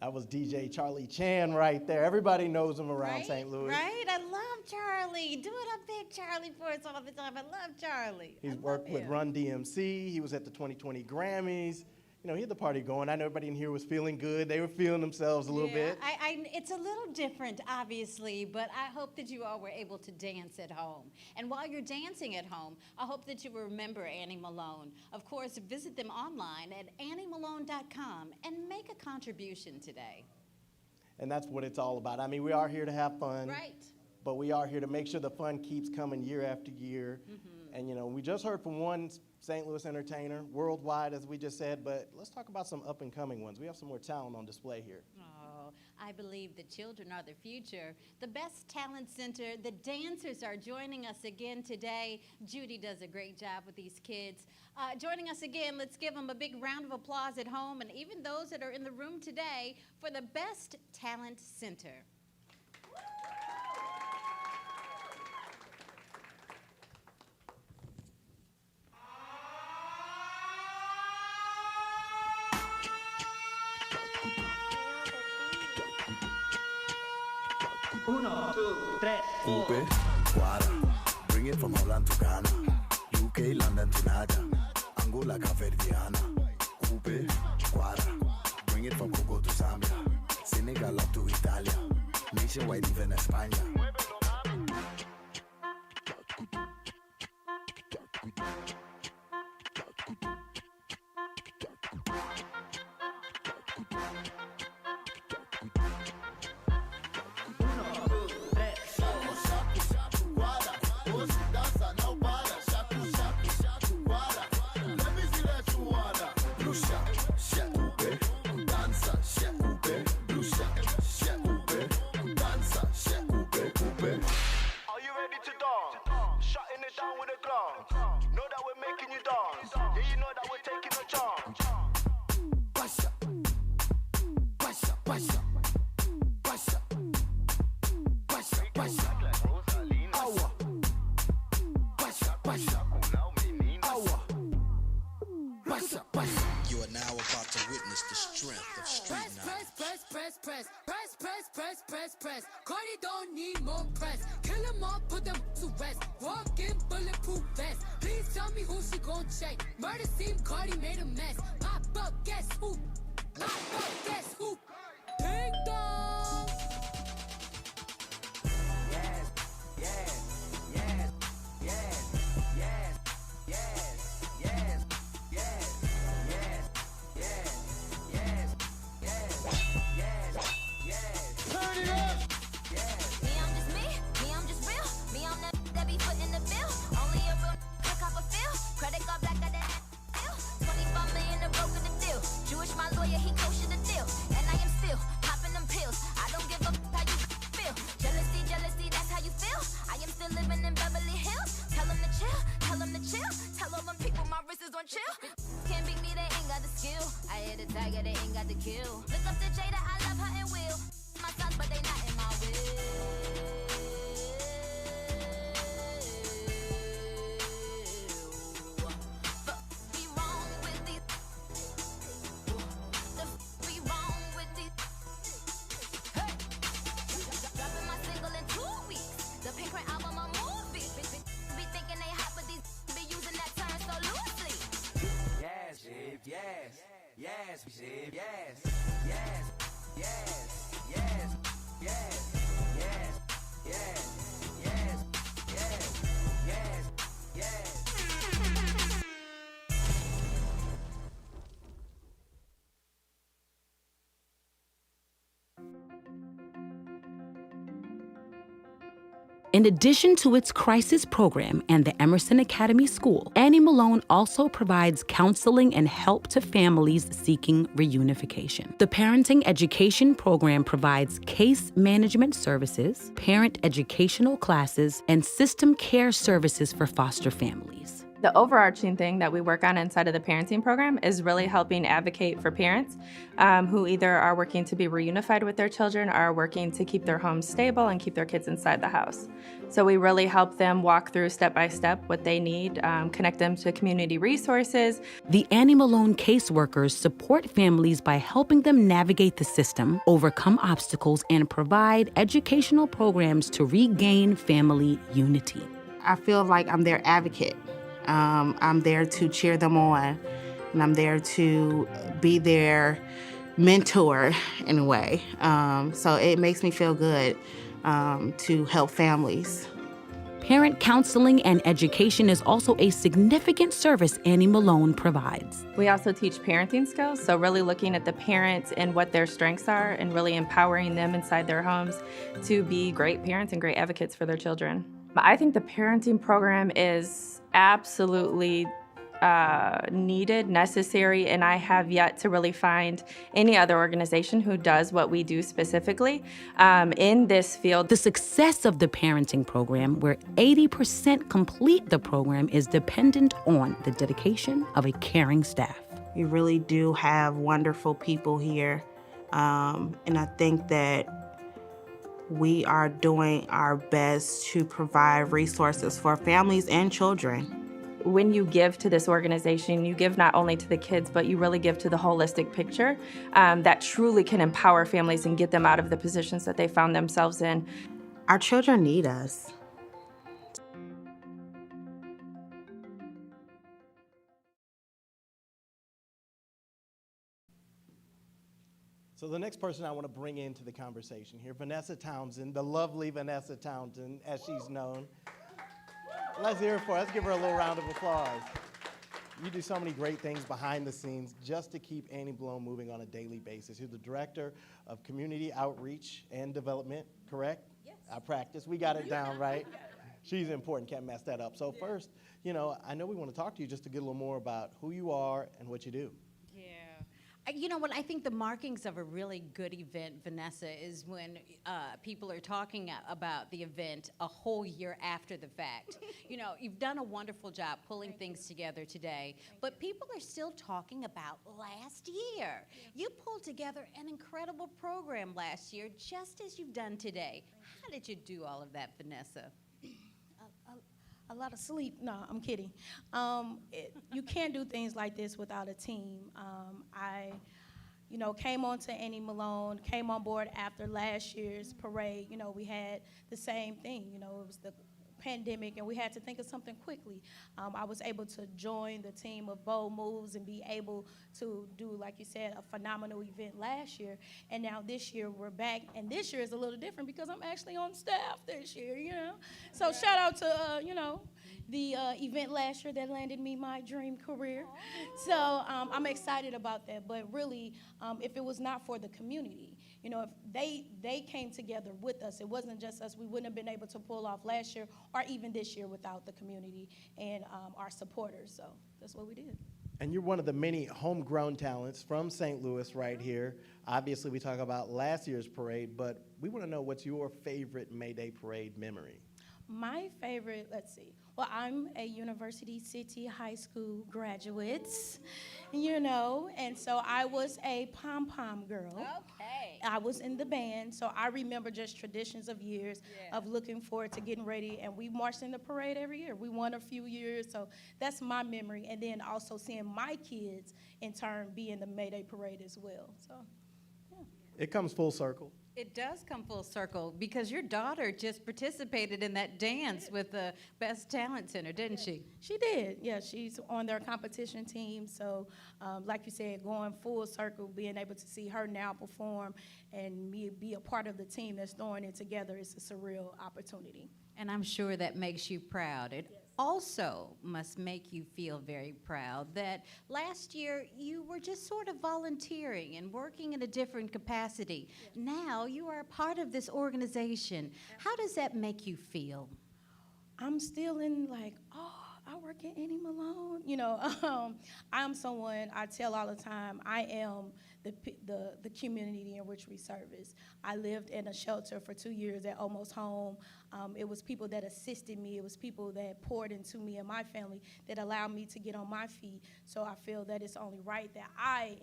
Speaker 5: That was DJ Charlie Chan right there. Everybody knows him around
Speaker 6: Right,
Speaker 5: St. Louis.
Speaker 6: right? I love Charlie. Do it up big, Charlie, for us all the time. I love Charlie.
Speaker 5: He's worked with Run DMC. He was at the 2020 Grammys. You know, he had the party going. I know everybody in here was feeling good. They were feeling themselves a little bit.
Speaker 6: It's a little different, obviously, but I hope that you all were able to dance at home. And while you're dancing at home, I hope that you remember Annie Malone. Of course, visit them online at anniemalone.com and make a contribution today.
Speaker 5: And that's what it's all about. I mean, we are here to have fun.
Speaker 6: Right.
Speaker 5: But we are here to make sure the fun keeps coming year after year. And, you know, we just heard from one St. Louis entertainer, worldwide, as we just said, but let's talk about some up-and-coming ones. We have some more talent on display here.
Speaker 6: Oh, I believe the children are the future. The Best Talent Center, the dancers are joining us again today. Judy does a great job with these kids. Joining us again, let's give them a big round of applause at home and even those that are in the room today for the Best Talent Center.
Speaker 8: Uno, two, tres, four.
Speaker 9: Coupe, Guara, bring it from Holland to Ghana, UK, London to Naja, Angola, Caverdiana. Coupe, Guara, bring it from Congo to Zambia, Senegal up to Italia, nationwide even España.
Speaker 10: You are now about to witness the strength of street knowledge.
Speaker 24: Press. Cardi don't need more press. Kill them all, put them to rest. Walk in bulletproof vest. Please tell me who she gon' check. Murder scene, Cardi made a mess. Pop up, guess who? Ding dong.
Speaker 25: My lawyer, he kosher the deal, and I am still popping them pills. I don't give up how you feel. Jealousy, that's how you feel. I am still living in Beverly Hills. Tell them to chill. Tell all them people my wrist is on chill. Can't beat me, they ain't got the skill. I hit a tiger, they ain't got the kill. Look up to Jada, I love her and will. My sons, but they not in my will.
Speaker 19: In addition to its crisis program and the Emerson Academy School, Annie Malone also provides counseling and help to families seeking reunification. The Parenting Education Program provides case management services, parent educational classes, and system care services for foster families.
Speaker 11: The overarching thing that we work on inside of the parenting program is really helping advocate for parents who either are working to be reunified with their children or are working to keep their homes stable and keep their kids inside the house. So we really help them walk through step by step what they need, connect them to community resources.
Speaker 19: The Annie Malone caseworkers support families by helping them navigate the system, overcome obstacles, and provide educational programs to regain family unity.
Speaker 1: I feel like I'm their advocate. I'm there to cheer them on, and I'm there to be their mentor in a way. So it makes me feel good to help families.
Speaker 19: Parent counseling and education is also a significant service Annie Malone provides.
Speaker 11: We also teach parenting skills, so really looking at the parents and what their strengths are and really empowering them inside their homes to be great parents and great advocates for their children. I think the parenting program is absolutely needed, necessary, and I have yet to really find any other organization who does what we do specifically in this field.
Speaker 19: The success of the parenting program, where 80% complete the program, is dependent on the dedication of a caring staff.
Speaker 1: You really do have wonderful people here, and I think that we are doing our best to provide resources for families and children.
Speaker 11: When you give to this organization, you give not only to the kids, but you really give to the holistic picture that truly can empower families and get them out of the positions that they found themselves in.
Speaker 1: Our children need us.
Speaker 5: So the next person I want to bring into the conversation here, Vanessa Townsend, the lovely Vanessa Townsend, as she's known. Let's hear it for her. Let's give her a little round of applause. You do so many great things behind the scenes just to keep Annie Malone moving on a daily basis. You're the Director of Community Outreach and Development, correct? Yes. I practice. We got it down right. She's important. Can't mess that up. So first, I know we want to talk to you just to get a little more about who you are and what you do.
Speaker 6: You know what, I think the markings of a really good event, Vanessa, is when people are talking about the event a whole year after the fact. You've done a wonderful job pulling things together today, but people are still talking about last year. You pulled together an incredible program last year, just as you've done today. How did you do all of that, Vanessa?
Speaker 2: A lot of sleep. No, I'm kidding. You can't do things like this without a team. I came on to Annie Malone, came on board after last year's parade. We had the same thing. It was the pandemic, and we had to think of something quickly. I was able to join the team of Bold Moves and be able to do, like you said, a phenomenal event last year. And now this year we're back, and this year is a little different because I'm actually on staff this year, So shout out to, the event last year that landed me my dream career. So I'm excited about that. But really, if it was not for the community, if they came together with us, it wasn't just us, we wouldn't have been able to pull off last year or even this year without the community and our supporters. So that's what we did.
Speaker 5: And you're one of the many homegrown talents from St. Louis right here. Obviously, we talk about last year's parade, but we want to know what's your favorite May Day parade memory?
Speaker 2: My favorite, let's see. Well, I'm a University City High School graduate, and so I was a pom-pom girl. Okay. I was in the band, so I remember just traditions of years of looking forward to getting ready, and we marched in the parade every year. We won a few years, so that's my memory, and then also seeing my kids, in turn, be in the May Day parade as well. So, yeah.
Speaker 5: It comes full circle.
Speaker 6: It does come full circle because your daughter just participated in that dance with the Best Talent Center, didn't she?
Speaker 2: She did, yeah. She's on their competition team. So, like you said, going full circle, being able to see her now perform and me be a part of the team that's throwing it together is a surreal opportunity.
Speaker 6: And I'm sure that makes you proud. It also must make you feel very proud that last year you were just sort of volunteering and working in a different capacity. Now you are a part of this organization. How does that make you feel?
Speaker 2: I'm still in I work at Annie Malone. I'm someone, I tell all the time, I am the community in which we service. I lived in a shelter for 2 years at Almost Home. It was people that assisted me. It was people that poured into me and my family that allowed me to get on my feet. So I feel that it's only right that I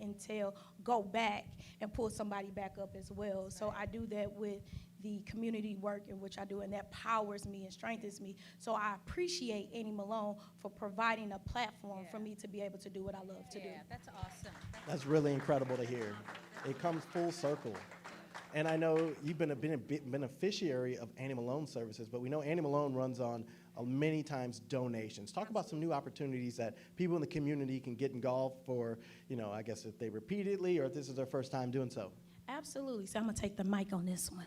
Speaker 2: go back and pull somebody back up as well. So I do that with the community work in which I do, and that powers me and strengthens me. So I appreciate Annie Malone for providing a platform for me to be able to do what I love to do.
Speaker 6: That's awesome.
Speaker 5: That's really incredible to hear. It comes full circle. And I know you've been a beneficiary of Annie Malone services, but we know Annie Malone runs on many times donations. Talk about some new opportunities that people in the community can get involved for, I guess if they repeatedly or if this is their first time doing so.
Speaker 2: Absolutely. So I'm gonna take the mic on this one.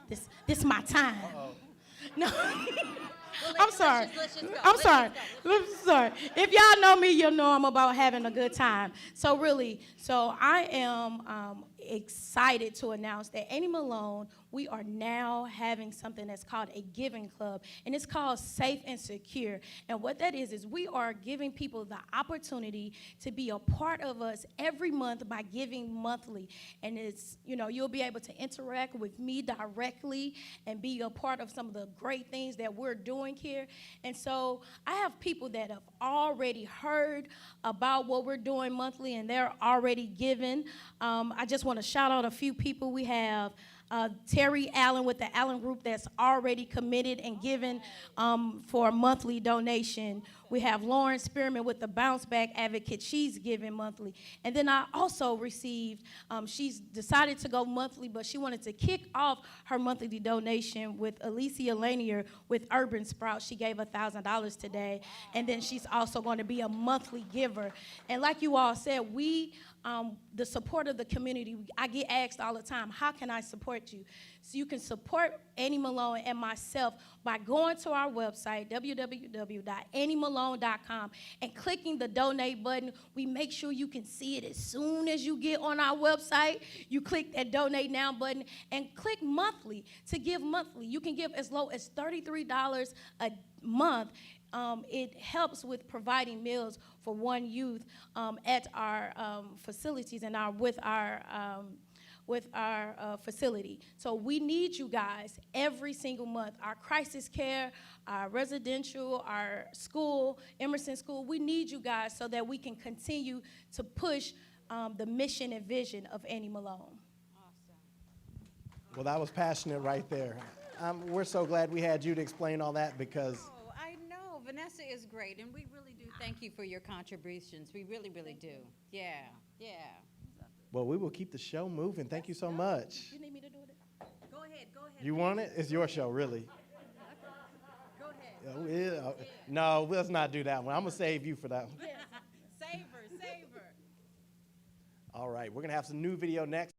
Speaker 2: This is my time. No. I'm sorry. I'm sorry. If y'all know me, you'll know I'm about having a good time. So I am excited to announce that Annie Malone, we are now having something that's called a giving club, and it's called Safe and Secure. And what that is we are giving people the opportunity to be a part of us every month by giving monthly. And it's, you'll be able to interact with me directly and be a part of some of the great things that we're doing here. And so I have people that have already heard about what we're doing monthly, and they're already giving. I just want to shout out a few people. We have Terry Allen with the Allen Group that's already committed and given for a monthly donation. We have Lauren Spearman with the Bounce Back Advocate. She's giving monthly. And then I also received, she's decided to go monthly, but she wanted to kick off her monthly donation with Alicia Lanier with Urban Sprout. She gave $1,000 today. And then she's also going to be a monthly giver. And like you all said, the support of the community, I get asked all the time, how can I support you? So you can support Annie Malone and myself by going to our website, www.anniemalone.com, and clicking the donate button. We make sure you can see it as soon as you get on our website. You click that donate now button and click monthly to give monthly. You can give as low as $33 a month. It helps with providing meals for one youth at our facilities and with our facility. So we need you guys every single month. Our crisis care, our residential, our school, Emerson School, we need you guys so that we can continue to push the mission and vision of Annie Malone.
Speaker 5: Well, that was passionate right there. We're so glad we had you to explain all that because
Speaker 6: Vanessa is great, and we really do thank you for your contributions. We really, really do. Yeah.
Speaker 5: Well, we will keep the show moving. Thank you so much.
Speaker 2: You need me to do it?
Speaker 6: Go ahead.
Speaker 5: You want it? It's your show, really.
Speaker 6: Go ahead.
Speaker 5: No, let's not do that one. I'm going to save you for that one.
Speaker 6: Save her.
Speaker 5: All right, we're going to have some new video next.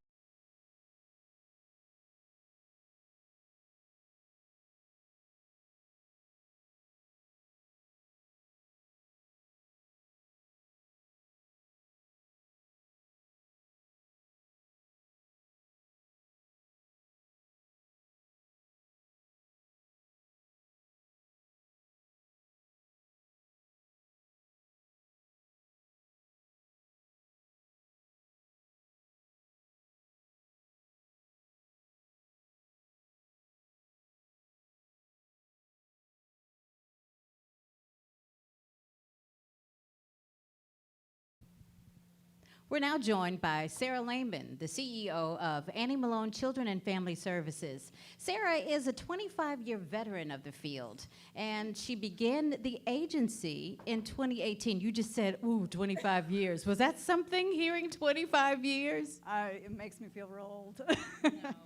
Speaker 6: We're now joined by Sarah Lehman, the CEO of Annie Malone Children and Family Services. Sarah is a 25-year veteran of the field, and she began the agency in 2018. You just said, 25 years. Was that something, hearing 25 years?
Speaker 12: It makes me feel real old.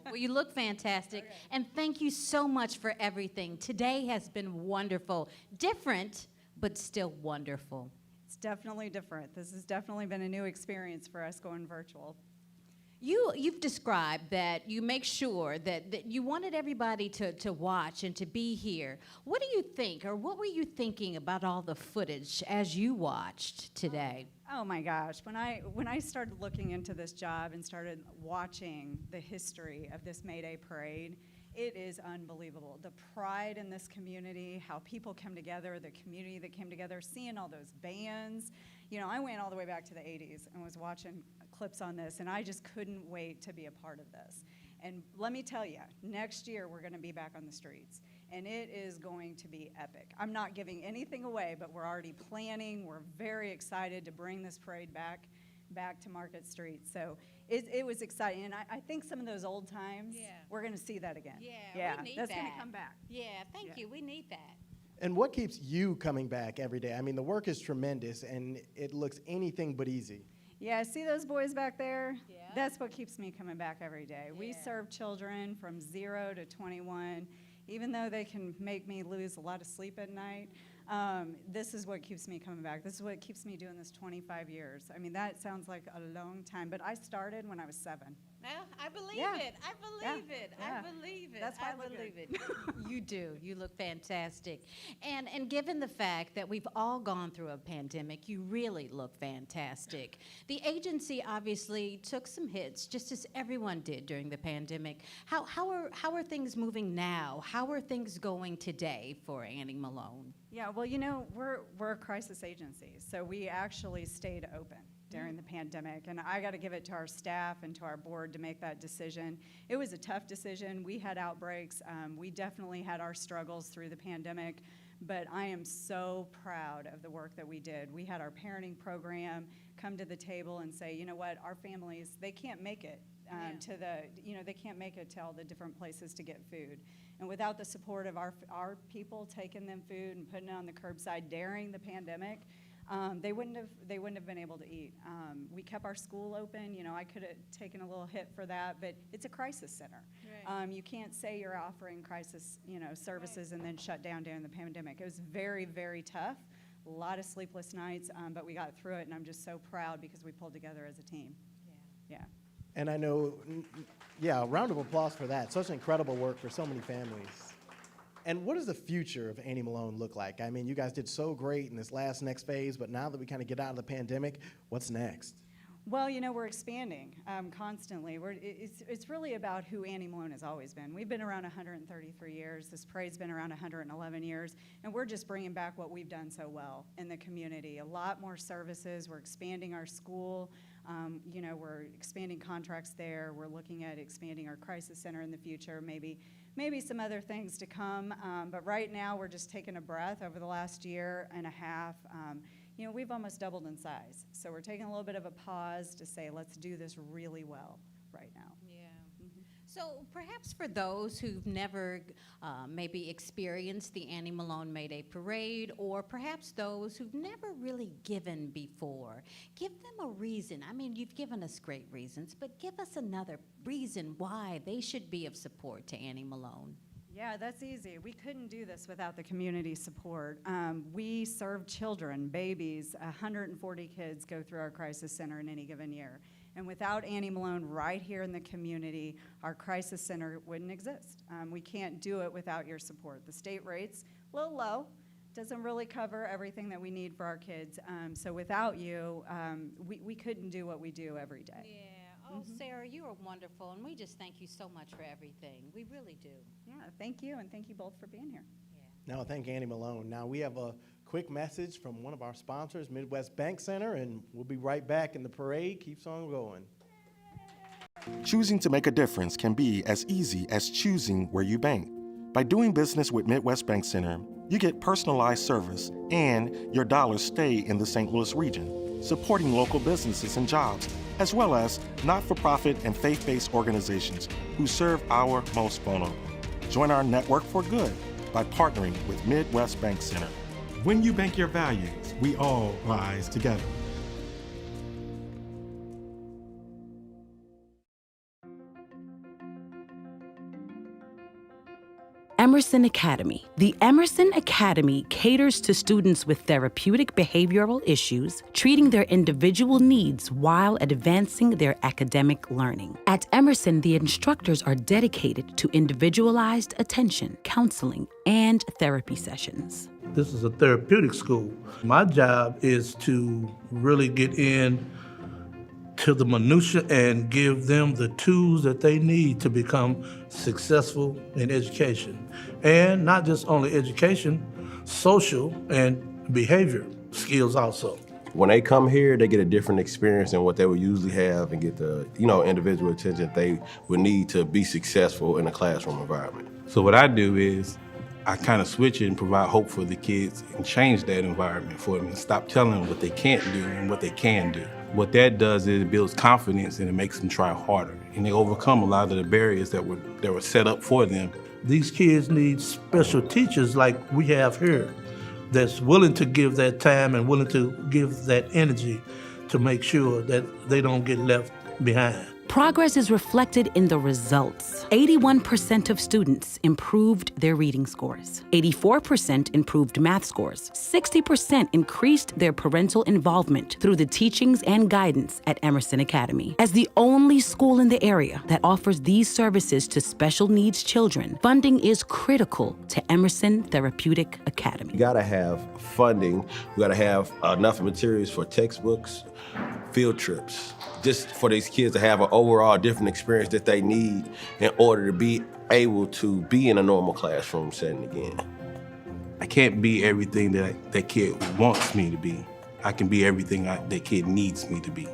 Speaker 6: Well, you look fantastic, and thank you so much for everything. Today has been wonderful, different, but still wonderful.
Speaker 12: It's definitely different. This has definitely been a new experience for us going virtual.
Speaker 6: You've described that you make sure that you wanted everybody to watch and to be here. What do you think, or what were you thinking about all the footage as you watched today?
Speaker 12: Oh my gosh, when I started looking into this job and started watching the history of this May Day parade, it is unbelievable. The pride in this community, how people come together, the community that came together, seeing all those bands. I went all the way back to the 80s and was watching clips on this, and I just couldn't wait to be a part of this. And let me tell you, next year we're going to be back on the streets, and it is going to be epic. I'm not giving anything away, but we're already planning. We're very excited to bring this parade back to Market Street. So it was exciting, and I think some of those old times, we're going to see that again.
Speaker 6: Yeah, we need
Speaker 12: that's
Speaker 6: that.
Speaker 12: going to come back.
Speaker 6: Yeah, thank you. We need that.
Speaker 5: And what keeps you coming back every day? I mean, the work is tremendous, and it looks anything but easy.
Speaker 12: Yeah, see those boys back there? Yeah. That's what keeps me coming back every day. Yeah. We serve children from 0 to 21. Even though they can make me lose a lot of sleep at night, this is what keeps me coming back. This is what keeps me doing this 25 years. I mean, that sounds like a long time, but I started when I was 7.
Speaker 6: Well, I believe it. I believe it.
Speaker 12: Yeah.
Speaker 6: I believe it.
Speaker 12: That's why
Speaker 6: I
Speaker 12: I look
Speaker 6: believe
Speaker 12: good.
Speaker 6: it. You do. You look fantastic. And given the fact that we've all gone through a pandemic, you really look fantastic. The agency obviously took some hits, just as everyone did during the pandemic. How are things moving now? How are things going today for Annie Malone?
Speaker 12: Yeah, well, you know, we're a crisis agency, so we actually stayed open during the pandemic, and I got to give it to our staff and to our board to make that decision. It was a tough decision. We had outbreaks. We definitely had our struggles through the pandemic, but I am so proud of the work that we did. We had our parenting program come to the table and say, you know what, our families, they can't make it they can't make it to all the different places to get food. And without the support of our people taking them food and putting it on the curbside during the pandemic, they wouldn't have been able to eat. We kept our school open. You know, I could have taken a little hit for that, but it's a crisis center. Right. You can't say you're offering crisis, services and then shut down during the pandemic. It was very, very tough. A lot of sleepless nights, but we got through it, and I'm just so proud because we pulled together as a team. Yeah.
Speaker 5: And I know, a round of applause for that. Such incredible work for so many families. And what does the future of Annie Malone look like? I mean, you guys did so great in this next phase, but now that we kind of get out of the pandemic, what's next?
Speaker 12: Well, we're expanding constantly. It's really about who Annie Malone has always been. We've been around 133 years. This parade's been around 111 years, and we're just bringing back what we've done so well in the community. A lot more services. We're expanding our school. We're expanding contracts there. We're looking at expanding our crisis center in the future, maybe some other things to come. But right now, we're just taking a breath over the last year and a half. We've almost doubled in size. So we're taking a little bit of a pause to say, let's do this really well right now.
Speaker 6: Yeah. Mm-hmm. So perhaps for those who've never maybe experienced the Annie Malone May Day Parade, or perhaps those who've never really given before, give them a reason. I mean, you've given us great reasons, but give us another reason why they should be of support to Annie Malone.
Speaker 12: Yeah, that's easy. We couldn't do this without the community support. We serve children, babies. 140 kids go through our crisis center in any given year. And without Annie Malone right here in the community, our crisis center wouldn't exist. We can't do it without your support. The state rate's a little low. Doesn't really cover everything that we need for our kids. So without you, we couldn't do what we do every day.
Speaker 6: Yeah. Oh, Sarah, you are wonderful, and we just thank you so much for everything. We really do.
Speaker 12: Yeah, thank you, and thank you both for being here.
Speaker 6: Yeah.
Speaker 5: No, thank Annie Malone. Now, we have a quick message from one of our sponsors, Midwest Bank Center, and we'll be right back, and the parade keeps on going.
Speaker 13: Choosing to make a difference can be as easy as choosing where you bank. By doing business with Midwest Bank Center, you get personalized service and your dollars stay in the St. Louis region, supporting local businesses and jobs, as well as not-for-profit and faith-based organizations who serve our most vulnerable. Join our network for good by partnering with Midwest Bank Center.
Speaker 14: When you bank your values, we all rise together.
Speaker 19: Emerson Academy. The Emerson Academy caters to students with therapeutic behavioral issues, treating their individual needs while advancing their academic learning. At Emerson, the instructors are dedicated to individualized attention, counseling, and therapy sessions.
Speaker 21: This is a therapeutic school. My job is to really get in to the minutia and give them the tools that they need to become successful in education. And not just only education, social and behavior skills also.
Speaker 3: When they come here, they get a different experience than what they would usually have and get the, individual attention that they would need to be successful in a classroom environment.
Speaker 14: So what I do is I kind of switch it and provide hope for the kids and change that environment for them and stop telling them what they can't do and what they can do. What that does is it builds confidence and it makes them try harder. And they overcome a lot of the barriers that were set up for them.
Speaker 21: These kids need special teachers like we have here that's willing to give that time and willing to give that energy to make sure that they don't get left behind.
Speaker 19: Progress is reflected in the results. 81% of students improved their reading scores. 84% improved math scores. 60% increased their parental involvement through the teachings and guidance at Emerson Academy. As the only school in the area that offers these services to special needs children, funding is critical to Emerson Therapeutic Academy.
Speaker 3: You gotta have funding, you gotta have enough materials for textbooks, field trips, just for these kids to have an overall different experience that they need in order to be able to be in a normal classroom setting again.
Speaker 14: I can't be everything that kid wants me to be. I can be everything that kid needs me to be.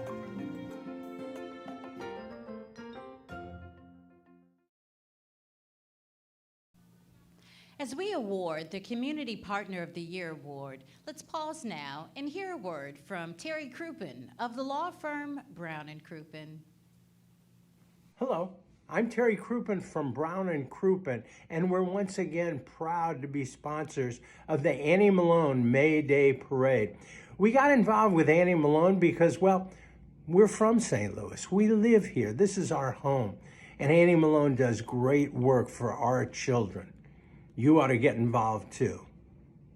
Speaker 6: As we award the Community Partner of the Year Award, let's pause now and hear a word from Terry Crouppen of the law firm Brown & Crouppen.
Speaker 15: Hello, I'm Terry Crouppen from Brown & Crouppen, and we're once again proud to be sponsors of the Annie Malone May Day Parade. We got involved with Annie Malone because, well, we're from St. Louis. We live here. This is our home. And Annie Malone does great work for our children. You ought to get involved too.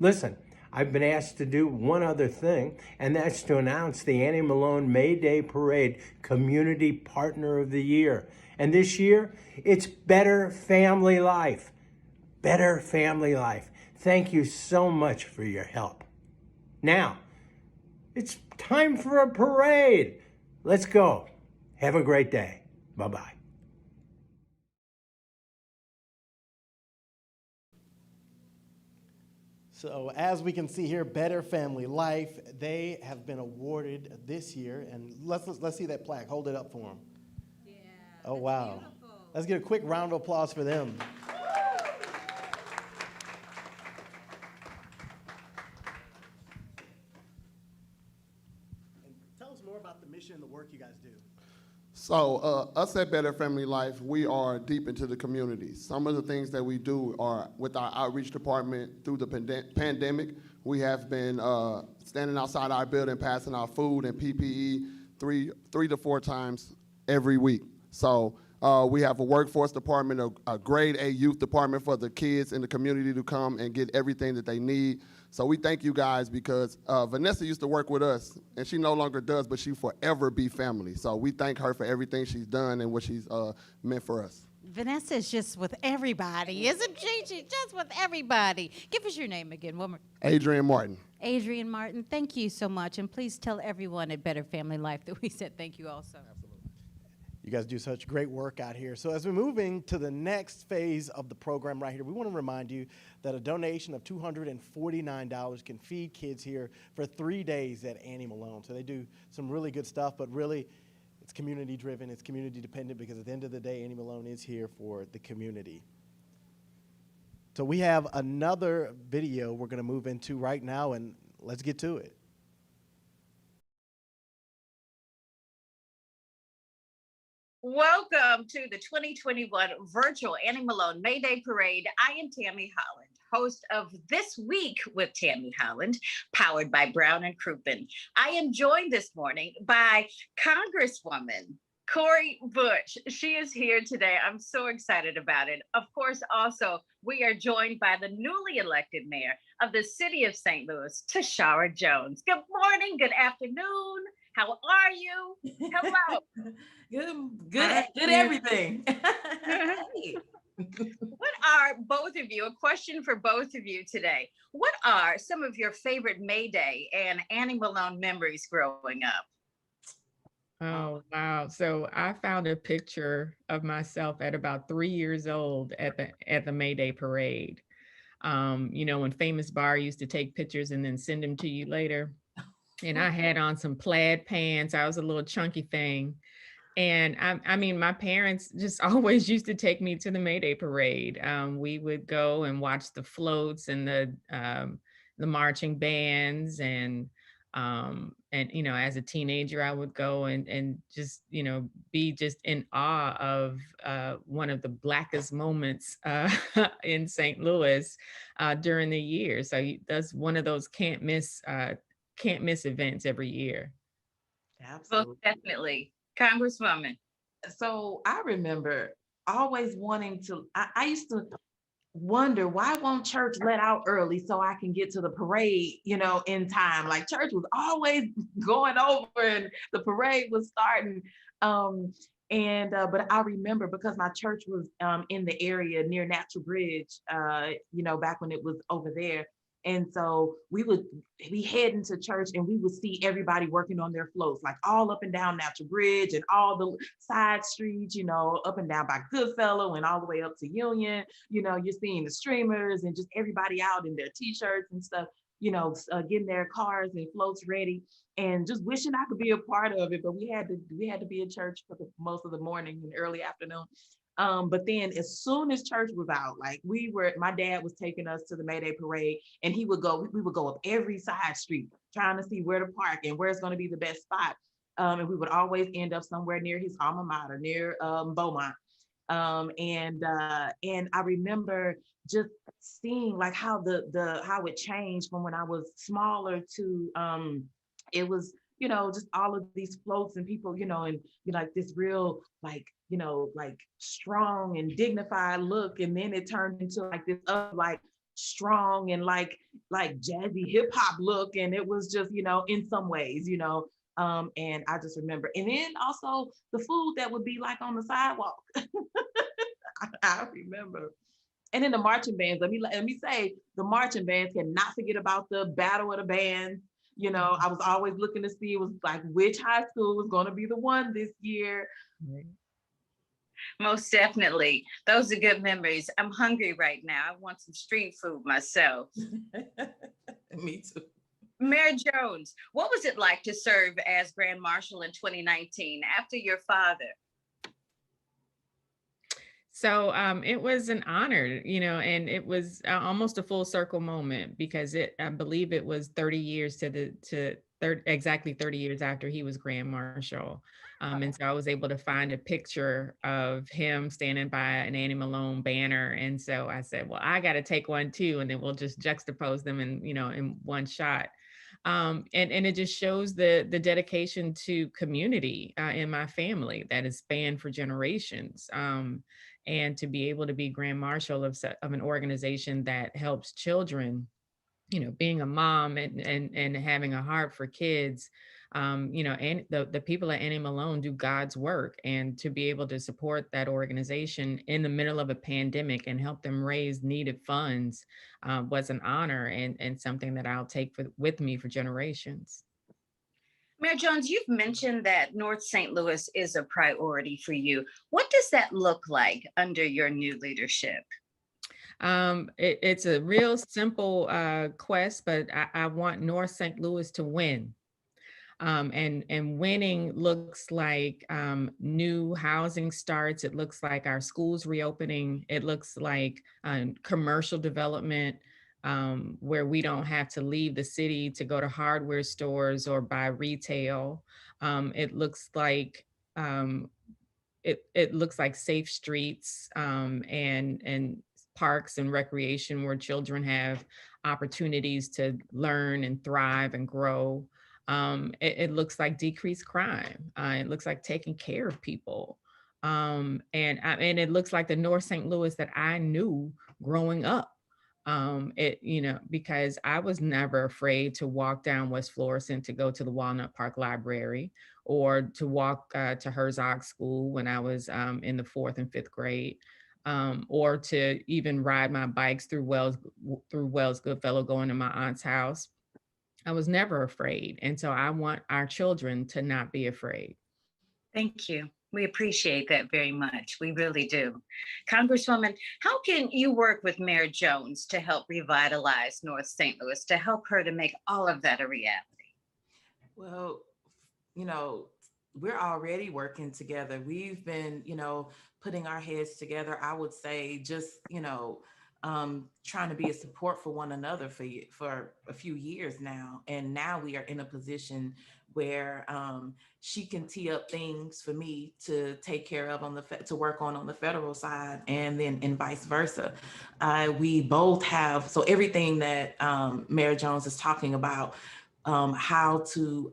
Speaker 15: Listen, I've been asked to do one other thing, and that's to announce the Annie Malone May Day Parade Community Partner of the Year. And this year, it's Better Family Life. Better Family Life. Thank you so much for your help. Now, it's time for a parade. Let's go. Have a great day. Bye-bye.
Speaker 5: So as we can see here, Better Family Life, they have been awarded this year, and let's see that plaque. Hold it up for them. Yeah. Oh wow. Beautiful. Let's get a quick round of applause for them. And tell us more about the mission and the work you guys do.
Speaker 16: So us at Better Family Life, we are deep into the community. Some of the things that we do are with our outreach department through the pandemic. We have been standing outside our building, passing out food and PPE three to four times every week. So we have a workforce department, a grade A youth department for the kids in the community to come and get everything that they need. So we thank you guys because Vanessa used to work with us, and she no longer does, but she forever be family. So we thank her for everything she's done and what she's meant for us.
Speaker 6: Vanessa is just with everybody, isn't she? She's just with everybody. Give us your name again. One more.
Speaker 16: Adrian Martin.
Speaker 6: Adrian Martin, thank you so much. And please tell everyone at Better Family Life that we said thank you also. Absolutely.
Speaker 5: You guys do such great work out here. So as we're moving to the next phase of the program right here, we want to remind you that a donation of $249 can feed kids here for 3 days at Annie Malone. So they do some really good stuff, but really it's community driven, it's community dependent, because at the end of the day, Annie Malone is here for the community. So we have another video we're going to move into right now, and let's get to it.
Speaker 17: Welcome to the 2021 virtual Annie Malone May Day Parade. I am Tammy Holland, host of This Week with Tammy Holland, powered by Brown & Crouppen. I am joined this morning by Congresswoman Cori Bush. She is here today. I'm so excited about it. Of course, also, we are joined by the newly elected mayor of the city of St. Louis, Tashara Jones. Good morning, good afternoon. How are you? Hello.
Speaker 18: Good everything.
Speaker 17: What are both of you, a question for both of you today. What are some of your favorite May Day and Annie Malone memories growing up?
Speaker 26: Oh, wow. So I found a picture of myself at about 3 years old at the May Day parade. You know, when Famous Bar used to take pictures and then send them to you later. and I had on some plaid pants. I was a little chunky thing. And I mean, my parents just always used to take me to the May Day parade. We would go and watch the floats and the marching bands, and you know, as a teenager, I would go and just, you know, be just in awe of one of the blackest moments in St. Louis during the year. So that's one of those can't miss events every year.
Speaker 17: Most definitely. Congresswoman.
Speaker 18: So I remember always wanting to, I used to wonder why won't church let out early so I can get to the parade, you know, in time. Like church was always going over and the parade was starting. But I remember because my church was in the area near Natural Bridge, you know, back when it was over there. And so we would be heading to church and we would see everybody working on their floats, like all up and down Natural Bridge and all the side streets, you know, up and down by Goodfellow and all the way up to Union. You know, you're seeing the streamers and just everybody out in their t-shirts and stuff, you know, getting their cars and floats ready and just wishing I could be a part of it. But we had to be in church for most of the morning and early afternoon. But then as soon as church was out, like my dad was taking us to the May Day parade and we would go up every side street trying to see where to park and where it's going to be the best spot. And we would always end up somewhere near his alma mater, near Beaumont. And I remember just seeing like how how it changed from when I was smaller to it was, you know, just all of these floats and people, you know, and you know, like this real like, you know, like strong and dignified look. And then it turned into like this like strong and like jazzy hip hop look. And it was just, you know, in some ways, you know, and I just remember. And then also the food that would be like on the sidewalk. I remember. And then the marching bands, let me say, the marching bands cannot forget about the Battle of the Bands. You know, I was always looking to see, it was like which high school was going to be the one this year.
Speaker 17: Most definitely. Those are good memories. I'm hungry right now. I want some street food myself.
Speaker 18: Me too.
Speaker 17: Mayor Jones, what was it like to serve as Grand Marshal in 2019 after your father?
Speaker 26: So it was an honor, you know, and it was almost a full circle moment because I believe it was 30 years exactly 30 years after he was Grand Marshal. And so I was able to find a picture of him standing by an Annie Malone banner. And so I said, well, I got to take one too. And then we'll just juxtapose them in one shot. And it just shows the dedication to community in my family that is spanned for generations. And to be able to be Grand Marshal of an organization that helps children, you know, being a mom and having a heart for kids, you know, and the people at Annie Malone do God's work, and to be able to support that organization in the middle of a pandemic and help them raise needed funds was an honor and something that I'll take with me for generations.
Speaker 17: Mayor Jones, you've mentioned that North St. Louis is a priority for you. What does that look like under your new leadership?
Speaker 26: It's a real simple quest, but I want North St. Louis to win. And winning looks like new housing starts. It looks like our schools reopening. It looks like commercial development where we don't have to leave the city to go to hardware stores or buy retail. It looks like it looks like safe streets and parks and recreation where children have opportunities to learn and thrive and grow. It looks like decreased crime. It looks like taking care of people. And it looks like the North St. Louis that I knew growing up. You know, because I was never afraid to walk down West Florissant to go to the Walnut Park Library or to walk to Herzog School when I was in the 4th and 5th grade. Or to even ride my bikes through Wells Goodfellow going to my aunt's house. I was never afraid. And so I want our children to not be afraid.
Speaker 17: Thank you. We appreciate that very much. We really do. Congresswoman, how can you work with Mayor Jones to help revitalize North St. Louis, to help her to make all of that a reality?
Speaker 18: Well, you know, we're already working together. We've been, putting our heads together. I would say just, trying to be a support for one another for a few years now. And now we are in a position where she can tee up things for me to take care of to work on the federal side, and vice versa. We both have, so everything that Mayor Jones is talking about, how to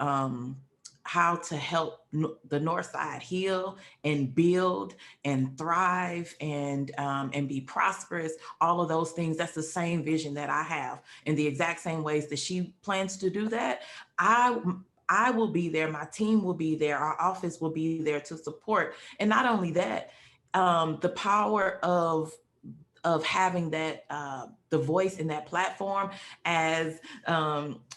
Speaker 18: help the North Side heal and build and thrive and be prosperous. All of those things. That's the same vision that I have, in the exact same ways that she plans to do that. I will be there. My team will be there. Our office will be there to support. And not only that, the power of having that the voice in that platform, as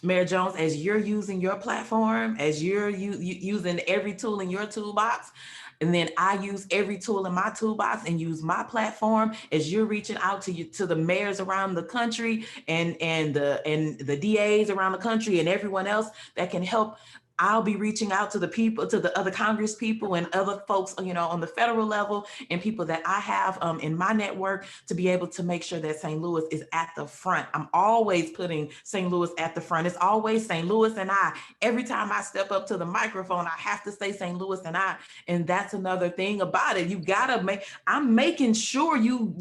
Speaker 18: Mayor Jones, as you're using your platform, as you're using every tool in your toolbox, and then I use every tool in my toolbox and use my platform, as you're reaching out to the mayors around the country and the DAs around the country and everyone else that can help. I'll be reaching out to the people, to the other Congress people and other folks, on the federal level, and people that I have in my network, to be able to make sure that St. Louis is at the front. I'm always putting St. Louis at the front. It's always St. Louis and I. Every time I step up to the microphone, I have to say St. Louis and I. And that's another thing about it. You gotta I'm making sure you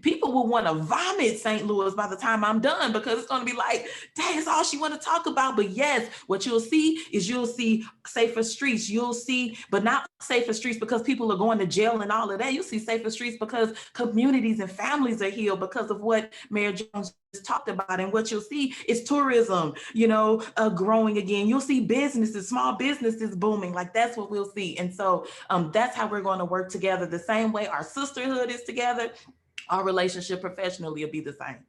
Speaker 18: people will want to vomit St. Louis by the time I'm done, because it's gonna be like, dang, that's all she want to talk about. But yes, what you'll see is you'll see safer streets. You'll see, but not safer streets because people are going to jail and all of that. You'll see safer streets because communities and families are healed because of what Mayor Jones just talked about. And what you'll see is tourism, growing again. You'll see businesses, small businesses booming. Like, that's what we'll see. And so that's how we're going to work together. The same way our sisterhood is together, our relationship professionally will be the same.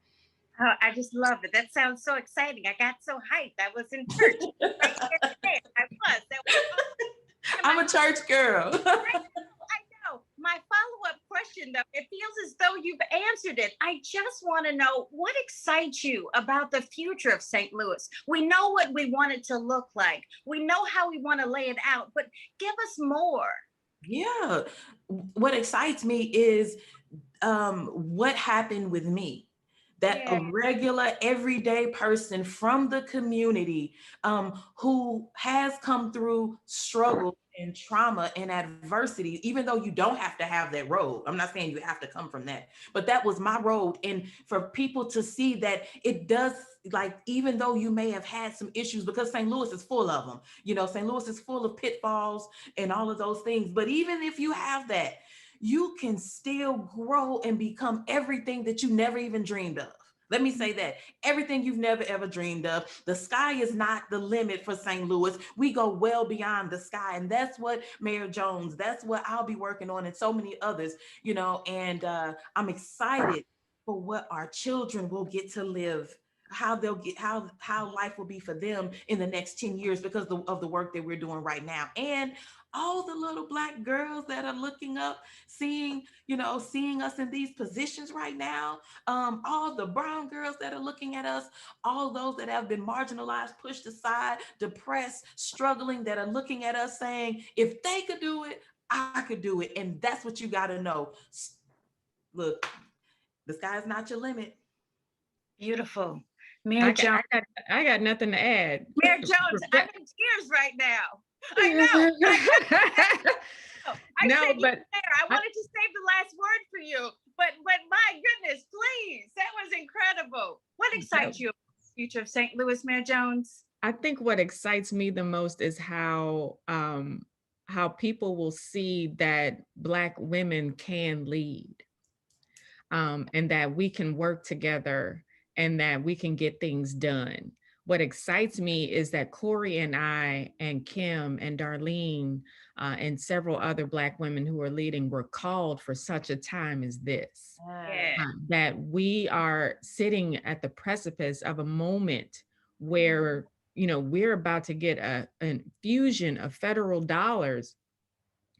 Speaker 17: Oh, I just love it. That sounds so exciting. I got so hyped. I was in church. Right there. I was. That was awesome.
Speaker 18: I'm a church girl.
Speaker 17: I know. My follow-up question, though, it feels as though you've answered it. I just want to know, what excites you about the future of St. Louis? We know what we want it to look like. We know how we want to lay it out, but give us more.
Speaker 18: Yeah. What excites me is what happened with me. That a regular, everyday person from the community who has come through struggle and trauma and adversity, even though you don't have to have that road. I'm not saying you have to come from that, but that was my road. And for people to see that it does, like, even though you may have had some issues, because St. Louis is full of them, St. Louis is full of pitfalls and all of those things. But even if you have that, you can still grow and become everything that you never even dreamed of. Let me say that. Everything you've never, ever dreamed of. The sky is not the limit for St. Louis. We go well beyond the sky. And that's what Mayor Jones, that's what I'll be working on, and so many others, and I'm excited for what our children will get to live, how they'll get, how life will be for them in the next 10 years because of the work that we're doing right now. And all the little Black girls that are looking up, seeing us in these positions right now, all the brown girls that are looking at us, all those that have been marginalized, pushed aside, depressed, struggling, that are looking at us saying, if they could do it, I could do it. And that's what you got to know. Look, the sky is not your limit.
Speaker 17: Beautiful. Mayor Jones.
Speaker 26: I got nothing to add.
Speaker 17: Mayor Jones, I'm in tears right now. I know. I wanted to save the last word for you, but my goodness, please, that was incredible. What excites you about the future of St. Louis, Mayor Jones?
Speaker 26: I think what excites me the most is how people will see that Black women can lead, and that we can work together and that we can get things done. What excites me is that Corey and I and Kim and Darlene and several other Black women who are leading were called for such a time as this. That we are sitting at the precipice of a moment where, we're about to get an infusion of federal dollars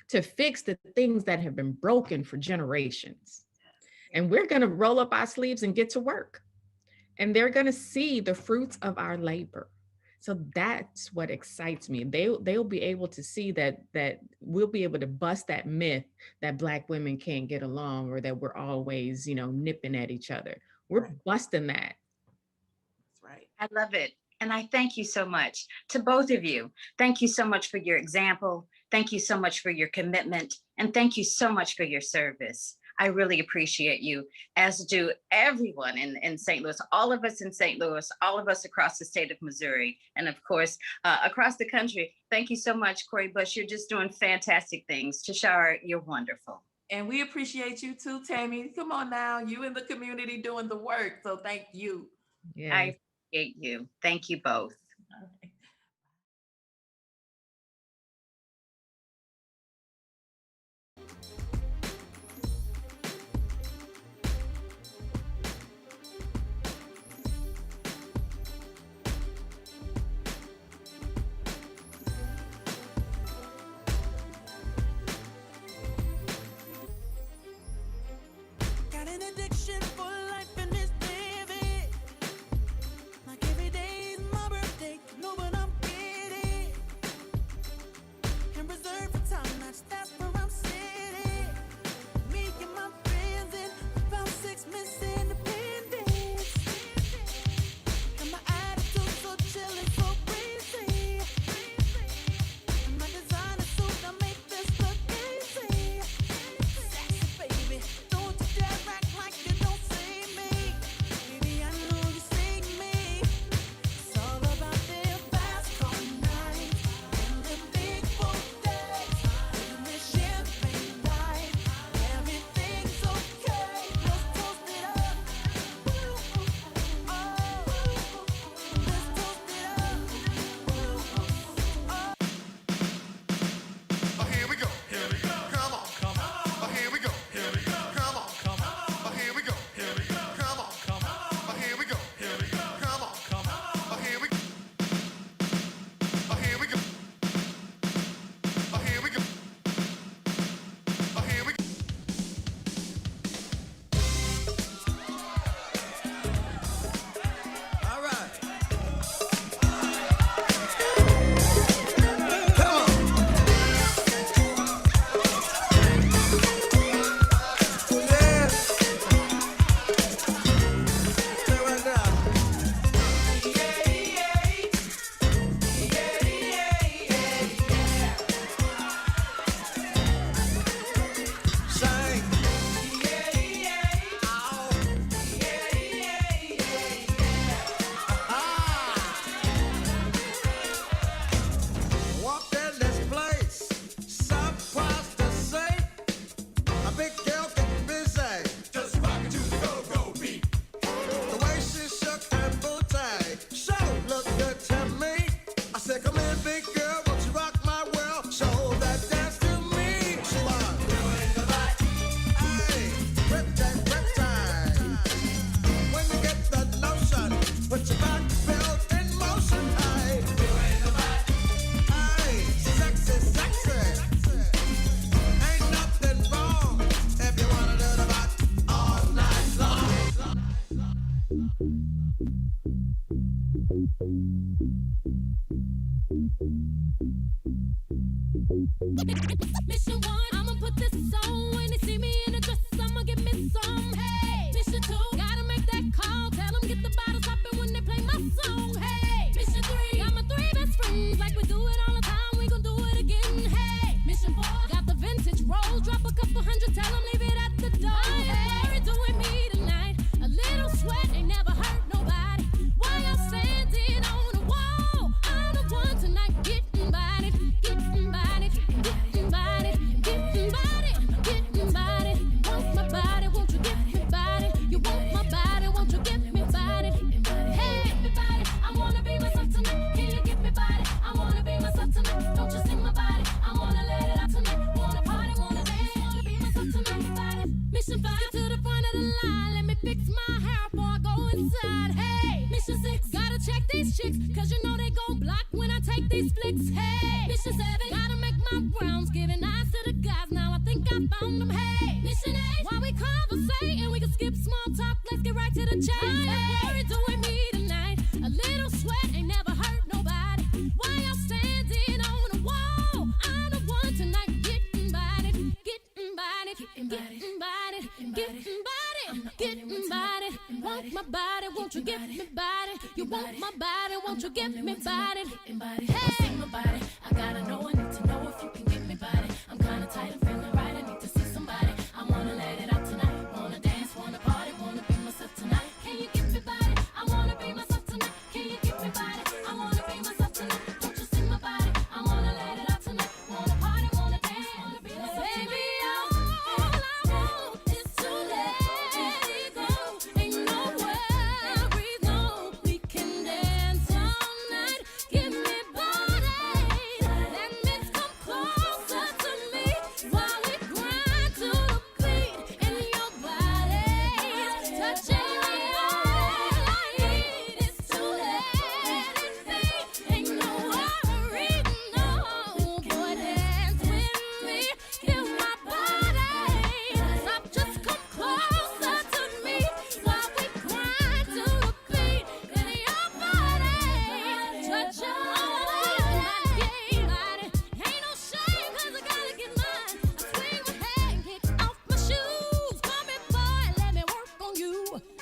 Speaker 26: to fix the things that have been broken for generations. And we're going to roll up our sleeves and get to work. And they're going to see the fruits of our labor. So that's what excites me. They'll be able to see that we'll be able to bust that myth that Black women can't get along, or that we're always, nipping at each other. We're busting that.
Speaker 18: That's right.
Speaker 17: I love it. And I thank you so much to both of you. Thank you so much for your example. Thank you so much for your commitment. And thank you so much for your service. I really appreciate you, as do everyone in St. Louis, all of us in St. Louis, all of us across the state of Missouri, and of course, across the country. Thank you so much, Cori Bush. You're just doing fantastic things. Tashara, you're wonderful.
Speaker 18: And we appreciate you too, Tammy. Come on now, you in the community doing the work. So thank you.
Speaker 26: Yeah.
Speaker 17: I appreciate you. Thank you both.
Speaker 18: Okay.
Speaker 24: Got an addiction for life and it's vivid. Like every day is my birthday, no, but I'm kidding. And reserved for time, that's where I'm sitting. Me and my friends in about 6 months independence. And my attitude so chill and so breezy. And my designer suit, I make this look easy. Sexy baby, don't you dare act like you don't see me. Baby, I know you see me. It's all about their fast car nights and the big boat days and the champagne night. Everything's okay. Let's toast it up. Oh, let's toast it up.
Speaker 9: Oh, here we go. Here we go. Come on. Come on. Oh, here we go. Here we go. Come on. Come on. Oh, here we go. Here we go. Come on. Come on. Oh, here we go. Here we go. Come on. Come on. Oh, here we go. Oh, here we go. Oh, here we go. Oh, here we go. All right. Come on. Yeah. Stay right now. Sing. Walked in this place, surprised to say, a big girl getting busy. Just rockin' to the go-go beat. The way she shook her booty, so looked good to me. I said, come in, big girl, won't you rock my world? Show that dance to me. She was doing the right. Hey, riptide. When you get the notion, put your back belt in motion. Hey, doing the right. Hey, sexy, sexy. Ain't nothing wrong if you wanna do the right all night long.
Speaker 24: Mission 1, I'ma put this on. When they see me in a dress, I'ma give me some. Hey, Mission 2, gotta make that call. Tell them get the bottles hopping when they play my song. Hey, Mission 3, got my 3 best friends. Like we do it all the time, we gon' do it again. Hey, Mission 4, got the vintage rolls. Drop a couple hundred, tell them leave it at the door. Hey, doing me tonight. A little sweat ain't never hurt nobody. Why y'all standing on the wall? I'm the one tonight getting bodied, getting bodied, getting bodied, getting bodied, getting bodied. Want my body, won't you give me body? You want my body, won't you give me body? Hey, everybody, I wanna be myself tonight. Can you give me body? I wanna be myself tonight. Don't you see my body? I wanna let it out tonight. Wanna party, wanna dance, wanna be myself tonight. Body. Mission 5, get to the front of the line. Let me fix my hair before I go inside. Hey, Mission 6, gotta check these chicks, cause you know they gon' block when I take these flicks. Hey, Mission 7, gotta make my rounds, giving eyes to the guys. Now I think I found them. Hey, Mission 8, while we conversate and we can skip small talk, let's get right to the chase. Hey, doing me tonight. A little sweat ain't never hurt nobody. getting body, getting body, getting body. Want my body, won't you give me body? You want my body, won't you give me body? Hey, see my body, I gotta know, I need to know if you can give me body. I'm kinda tight and feeling right, I need to see somebody. I wanna let it out tonight, wanna dance, wanna party, wanna be myself tonight. Can you give me body? I wanna be myself tonight. Can you give me body? I wanna be myself tonight. Don't you see my body? I wanna let it out tonight, wanna party, wanna dance, wanna be myself tonight. Baby, all I want is to let it go. Ain't no worries, no, we can dance all night. Give me body, let me come closer to me while we grind to the beat. And your body's touching me. All I need is to let it be. Ain't no worries, no, boy, dance with me. Feel my body, stop, just come closer to me while we grind to the beat. And your body touching my body. Ain't no shame, 'cause I gotta get mine. I swing my head, kick off my shoes. Come here, boy, let me work on you.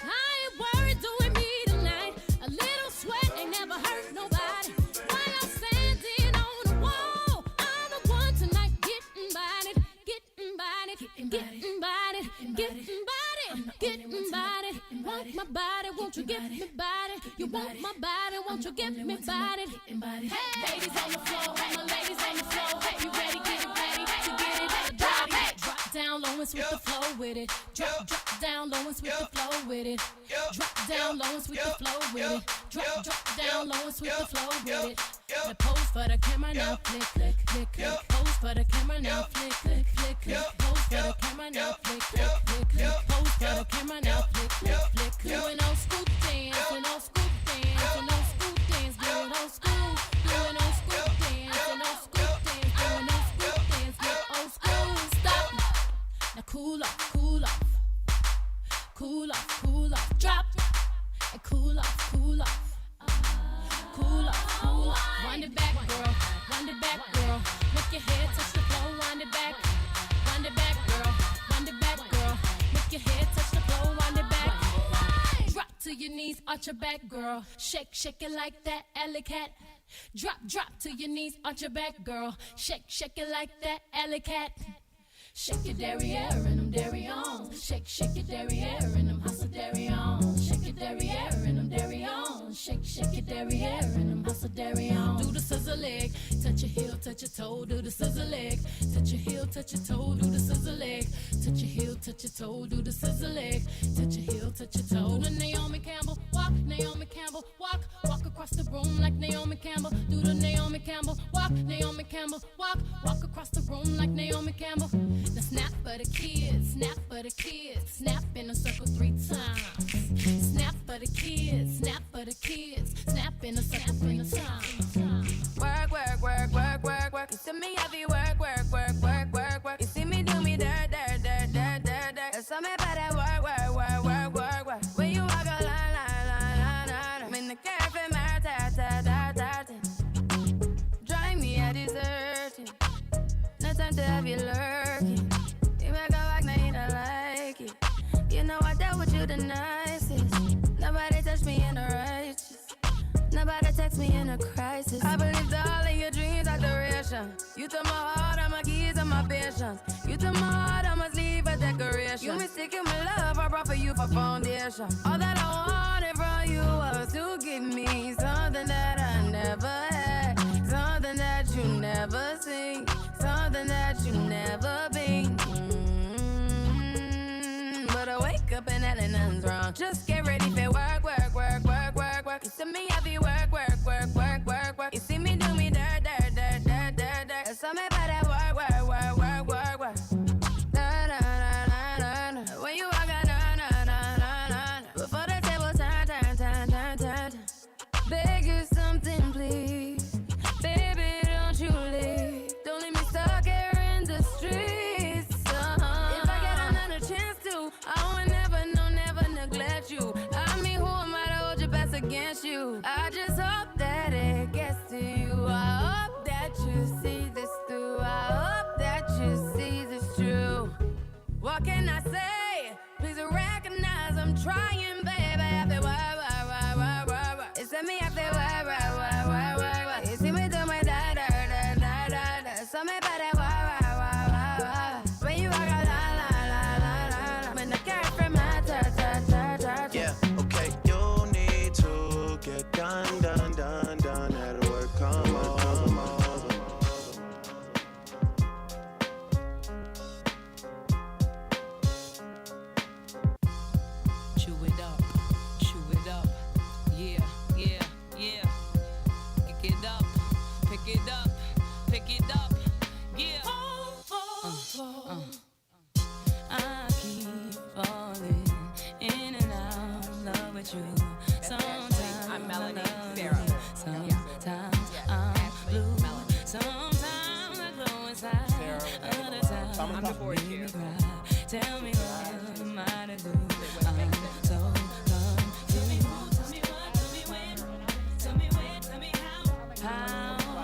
Speaker 24: I ain't worried doing me tonight. A little sweat ain't never hurt nobody. While I'm standing on the wall, I'm the one tonight getting body, getting body, getting body, getting body, getting body. Want my body, won't you give me body? You want my body, won't you give me body? Hey, ladies on the floor, all my ladies on the floor. You ready, get ready to get it. Drop down low and sweep the flow with it. Drop down low and sweep the flow with it. Drop down low and sweep the flow with it. Drop down low and sweep the flow with it. Now pose for the camera now, flick, flick, flick, flick. Pose for the camera now, flick, flick, flick, flick. Pose for the camera now, flick, flick, flick, flick. Pose for the camera now, flick, flick, flick. Doing old school dance, and old school dance, and old school dance, doing old school, doing old school dance, and old school dance, doing old school dance, get old school. Stop. Now cool off, cool off, cool off, cool off. Drop and cool off, cool off. Cool off, cool off. Wind it back, girl. Wind it back, girl. Make your head touch the floor. Wind it back. Wind it back, girl. Wind it back, girl. Make your head touch the floor. Wind it back. Drop to your knees, arch your back, girl. Shake, shake it like that, alley cat. Drop to your knees, arch your back, girl. Shake, shake it like that, alley cat. Shake your derriere and them dairy on. Shake your derriere and them hustle dairy on. Shake your derriere and them dairy on. Shake your derriere and them hustle dairy on. Do the scissor leg, touch your heel, touch your toe. Do the scissor leg, touch your heel, touch your toe. Do the scissor leg, touch your heel, touch your toe. Do the scissor leg, touch your heel, touch your toe. Do the Naomi Campbell walk, Naomi Campbell walk. Walk across the room like Naomi Campbell. Do the Naomi Campbell walk, Naomi Campbell walk. Walk across the room like Naomi Campbell. Now snap for the kids, snap for the kids. Snap in a circle 3 times. Snap for the kids, snap for the kids. Snap in a circle 3 times.
Speaker 4: Work, work, work, work, work, work. You see me heavy work, work, work, work, work, work. You see me do me dirt, dirt, dirt, dirt, dirt, dirt. There's something about that work, work, work, work, work, work. When you walk a line, line, line, line, line. I'm in the cafe, my ta, ta, ta, ta, ta. Drive me a deserting. No time to have you lurking. You make a walk, now you don't like it. You know I dealt with you the nicest. Nobody touched me in the righteous. Nobody text me in a crisis. I believed all of your dreams are duration. You took my heart, all my keys, and my patience. You took my heart, I must leave a decoration. You mistaken my love, I brought for you for foundation. All that I wanted from you was to give me something that I never had. Something that you never seen. Something that you never been. But I wake up and hell nothing's wrong. Just get ready for work, work, work, work, work, work. You see me heavy work, work, work, work, work, work. You see me do me dirt, dirt, dirt, dirt, dirt, dirt. There's something about that work, work, work, work, work, work. Da, da, da, da, da, da. When you walk out, da, da, da, da, da. Before the table turn, turn, turn, turn, turn, turn. Beg you something, please. Baby, don't you leave. Don't leave me stuck here in the streets. If I get another chance to, I would never, no, never neglect you. I mean, who am I to hold your best against you? I say, please recognize I'm trying, baby. I feel work. It's me, I feel work. You see me do my da. So me better work. When you walk out, la. When the girl from my ta.
Speaker 7: Yeah, okay, you need to get done at work. Come on.
Speaker 8: Chew it up. Yeah. Pick it up. Yeah. I keep falling in and out of love with you. Sometimes I'm Melanie, Sarah. Sometimes I'm blue. Sometimes I glow inside. Other times I'm the board chair. Tell me what am I to do? I'm so confused. Tell me what, tell me when, tell me where, tell me how.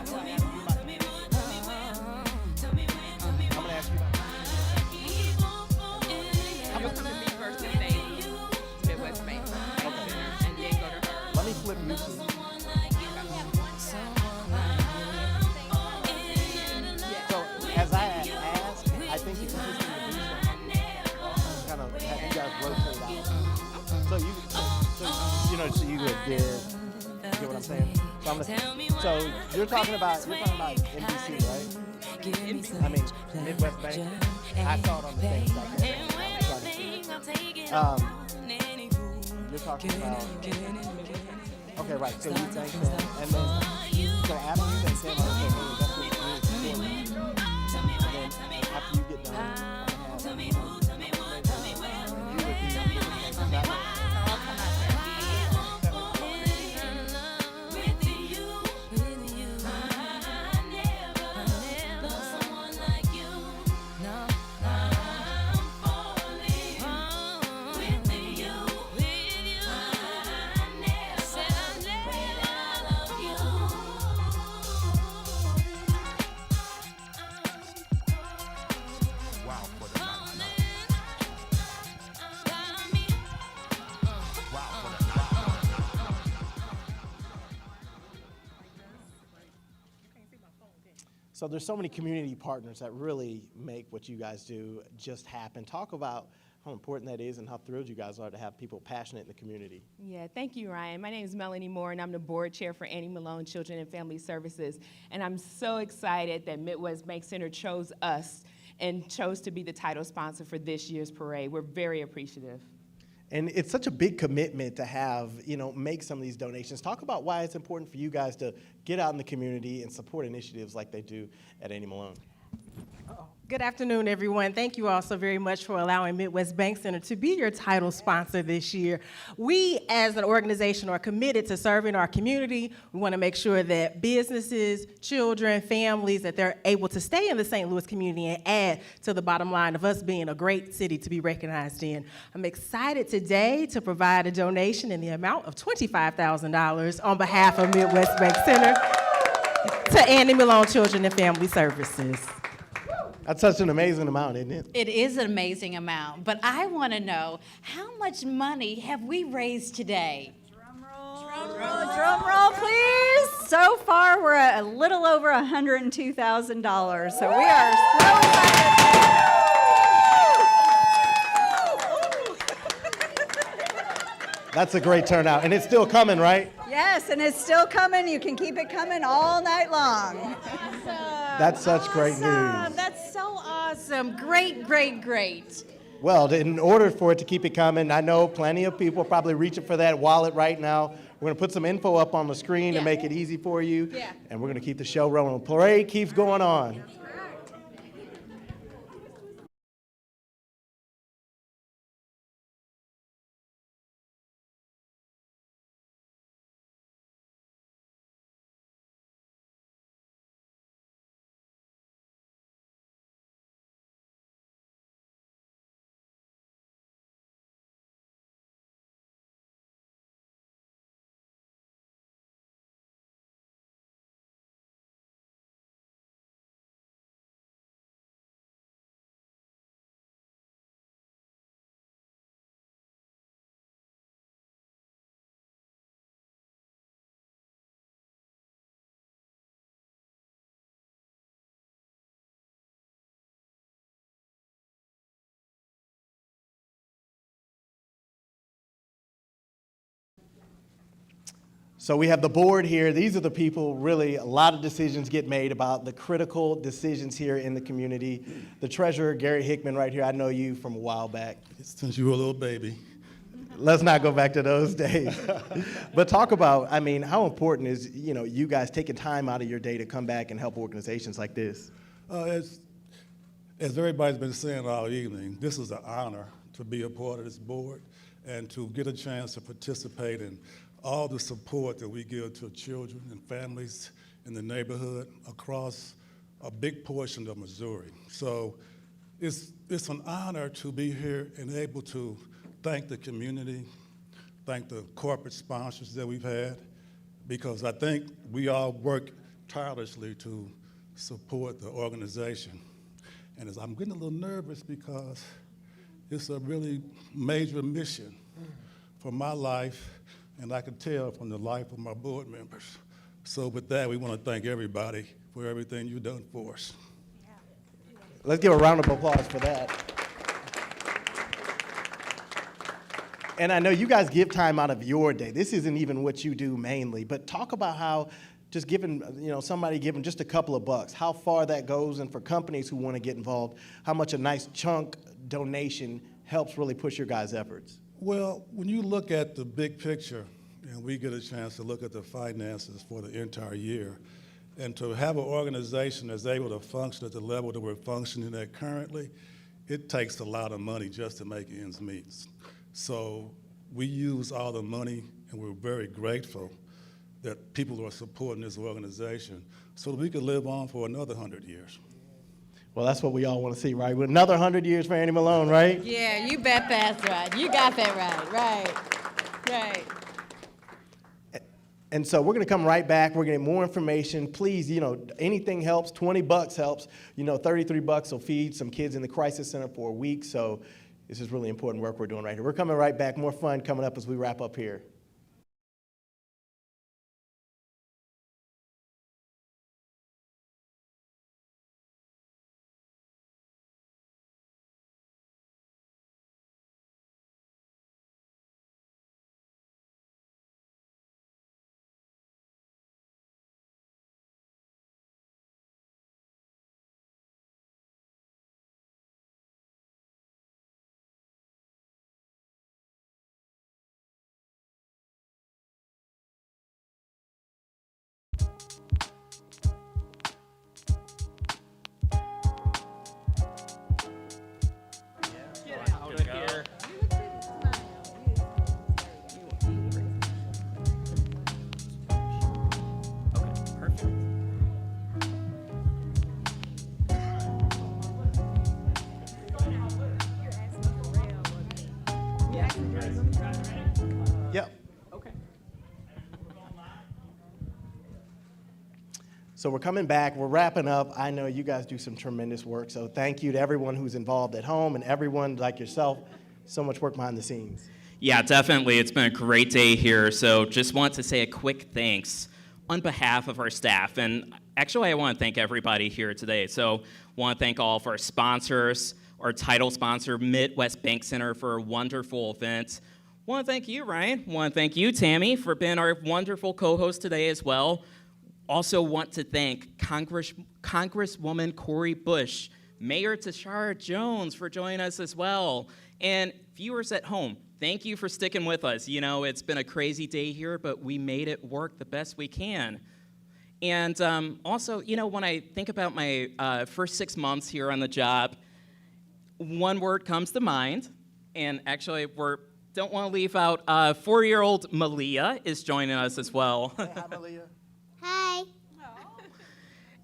Speaker 8: Tell me who, tell me what, tell me when, tell me when, tell me why.
Speaker 6: You'll come to me first and say Midwest Bank Center, and then go to her.
Speaker 5: Let me flip you. So, as I asked, I think it's interesting to do some kind of have you guys rotate out. So you did. You get what I'm saying? So you're talking about NBC, right? I mean Midwest Bank. I saw it on the thing. You're talking about. Okay, right. So you thank them, and then so after you thank them, okay, hey, that's what it is. And then after you get done, So there's so many community partners that really make what you guys do just happen. Talk about how important that is and how thrilled you guys are to have people passionate in the community.
Speaker 10: Yeah, thank you, Ryan. My name is Melanie Moore, and I'm the board chair for Annie Malone Children and Family Services. And I'm so excited that Midwest Bank Center chose us and chose to be the title sponsor for this year's parade. We're very appreciative.
Speaker 5: And it's such a big commitment to have, make some of these donations. Talk about why it's important for you guys to get out in the community and support initiatives like they do at Annie Malone.
Speaker 20: Good afternoon, everyone. Thank you all so very much for allowing Midwest Bank Center to be your title sponsor this year. We, as an organization, are committed to serving our community. We want to make sure that businesses, children, families, that they're able to stay in the St. Louis community and add to the bottom line of us being a great city to be recognized in. I'm excited today to provide a donation in the amount of $25,000 on behalf of Midwest Bank Center to Annie Malone Children and Family Services.
Speaker 5: That's such an amazing amount, isn't it?
Speaker 6: It is an amazing amount, but I want to know, how much money have we raised today?
Speaker 12: Drum roll, please. So far, we're at a little over $102,000. So we are so excited.
Speaker 5: That's a great turnout, and it's still coming, right?
Speaker 12: Yes, and it's still coming. You can keep it coming all night long.
Speaker 5: That's such great news.
Speaker 6: That's so awesome. Great.
Speaker 5: Well, in order for it to keep it coming, I know plenty of people are probably reaching for that wallet right now. We're going to put some info up on the screen to make it easy for you. Yeah. And we're going to keep the show rolling. The parade keeps going on. So we have the board here. These are the people, really, a lot of decisions get made about the critical decisions here in the community. The treasurer, Gary Hickman, right here, I know you from a while back.
Speaker 1: Since you were a little baby.
Speaker 5: Let's not go back to those days. But talk about, I mean, how important is, you guys taking time out of your day to come back and help organizations like this?
Speaker 1: As everybody's been saying all evening, this is an honor to be a part of this board and to get a chance to participate in all the support that we give to children and families in the neighborhood across a big portion of Missouri. So it's an honor to be here and able to thank the community, thank the corporate sponsors that we've had, because I think we all work tirelessly to support the organization. And as I'm getting a little nervous because it's a really major mission for my life, and I can tell from the life of my board members. So with that, we want to thank everybody for everything you've done for us.
Speaker 5: Let's give a round of applause for that. And I know you guys give time out of your day. This isn't even what you do mainly, but talk about how just giving, somebody giving just a couple of bucks, how far that goes, and for companies who want to get involved, how much a nice chunk donation helps really push your guys' efforts.
Speaker 1: Well, when you look at the big picture, and we get a chance to look at the finances for the entire year, and to have an organization that's able to function at the level that we're functioning at currently, it takes a lot of money just to make ends meet. So we use all the money, and we're very grateful that people are supporting this organization so that we can live on for another 100 years.
Speaker 5: Well, that's what we all want to see, right? With another 100 years for Annie Malone, right?
Speaker 6: Yeah, you bet that's right. You got that right.
Speaker 5: And so we're going to come right back. We're going to get more information. Please, anything helps. $20 helps. $33 will feed some kids in the crisis center for a week. So this is really important work we're doing right here. We're coming right back. More fun coming up as we wrap up here. Yep. Okay. So we're coming back. We're wrapping up. I know you guys do some tremendous work. So thank you to everyone who's involved at home and everyone like yourself. So much work behind the scenes.
Speaker 2: Yeah, definitely. It's been a great day here. So just want to say a quick thanks on behalf of our staff. And actually, I want to thank everybody here today. So want to thank all of our sponsors, our title sponsor, Midwest Bank Center, for a wonderful event. Want to thank you, Ryan. Want to thank you, Tammy, for being our wonderful co-host today as well. Also want to thank Congresswoman Cori Bush, Mayor Tashara Jones for joining us as well. And viewers at home, thank you for sticking with us. It's been a crazy day here, but we made it work the best we can. And also, when I think about my first 6 months here on the job, one word comes to mind. And actually, don't want to leave out 4-year-old Malia is joining us as well.
Speaker 5: Hi, Malia.
Speaker 11: Hi.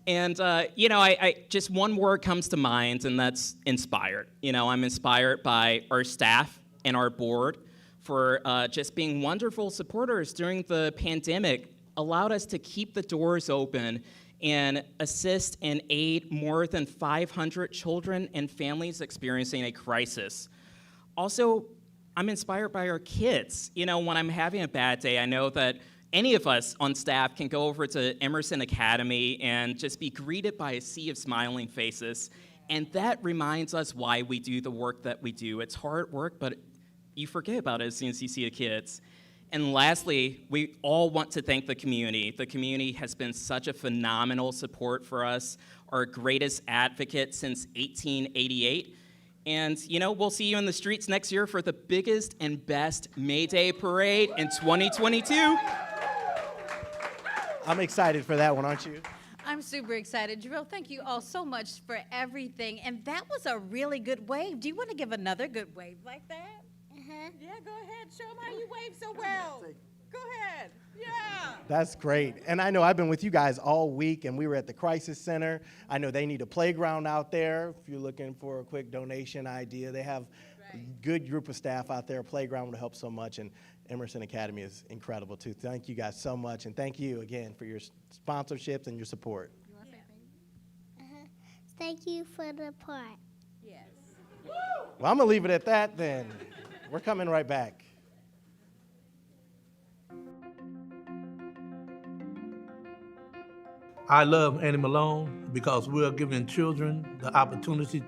Speaker 2: And, I just one word comes to mind, and that's inspired. I'm inspired by our staff and our board for just being wonderful supporters during the pandemic, allowed us to keep the doors open and assist and aid more than 500 children and families experiencing a crisis. Also, I'm inspired by our kids. When I'm having a bad day, I know that any of us on staff can go over to Emerson Academy and just be greeted by a sea of smiling faces. And that reminds us why we do the work that we do. It's hard work, but you forget about it as soon as you see the kids. And lastly, we all want to thank the community. The community has been such a phenomenal support for us, our greatest advocate since 1888. And, we'll see you in the streets next year for the biggest and best May Day parade in 2022.
Speaker 5: I'm excited for that one, aren't you?
Speaker 6: I'm super excited. Jarel, thank you all so much for everything. And that was a really good wave. Do you want to give another good wave like that? Yeah, go ahead. Show them how you wave so well. Go ahead. Yeah.
Speaker 5: That's great. And I know I've been with you guys all week, and we were at the Crisis Center. I know they need a playground out there. If you're looking for a quick donation idea, they have a good group of staff out there. A playground would help so much, and Emerson Academy is incredible, too. Thank you guys so much, and thank you again for your sponsorships and your support.
Speaker 11: Thank you for the part.
Speaker 6: Yes.
Speaker 5: Well, I'm going to leave it at that then. We're coming right back.
Speaker 13: I love Annie Malone because we're giving children the opportunity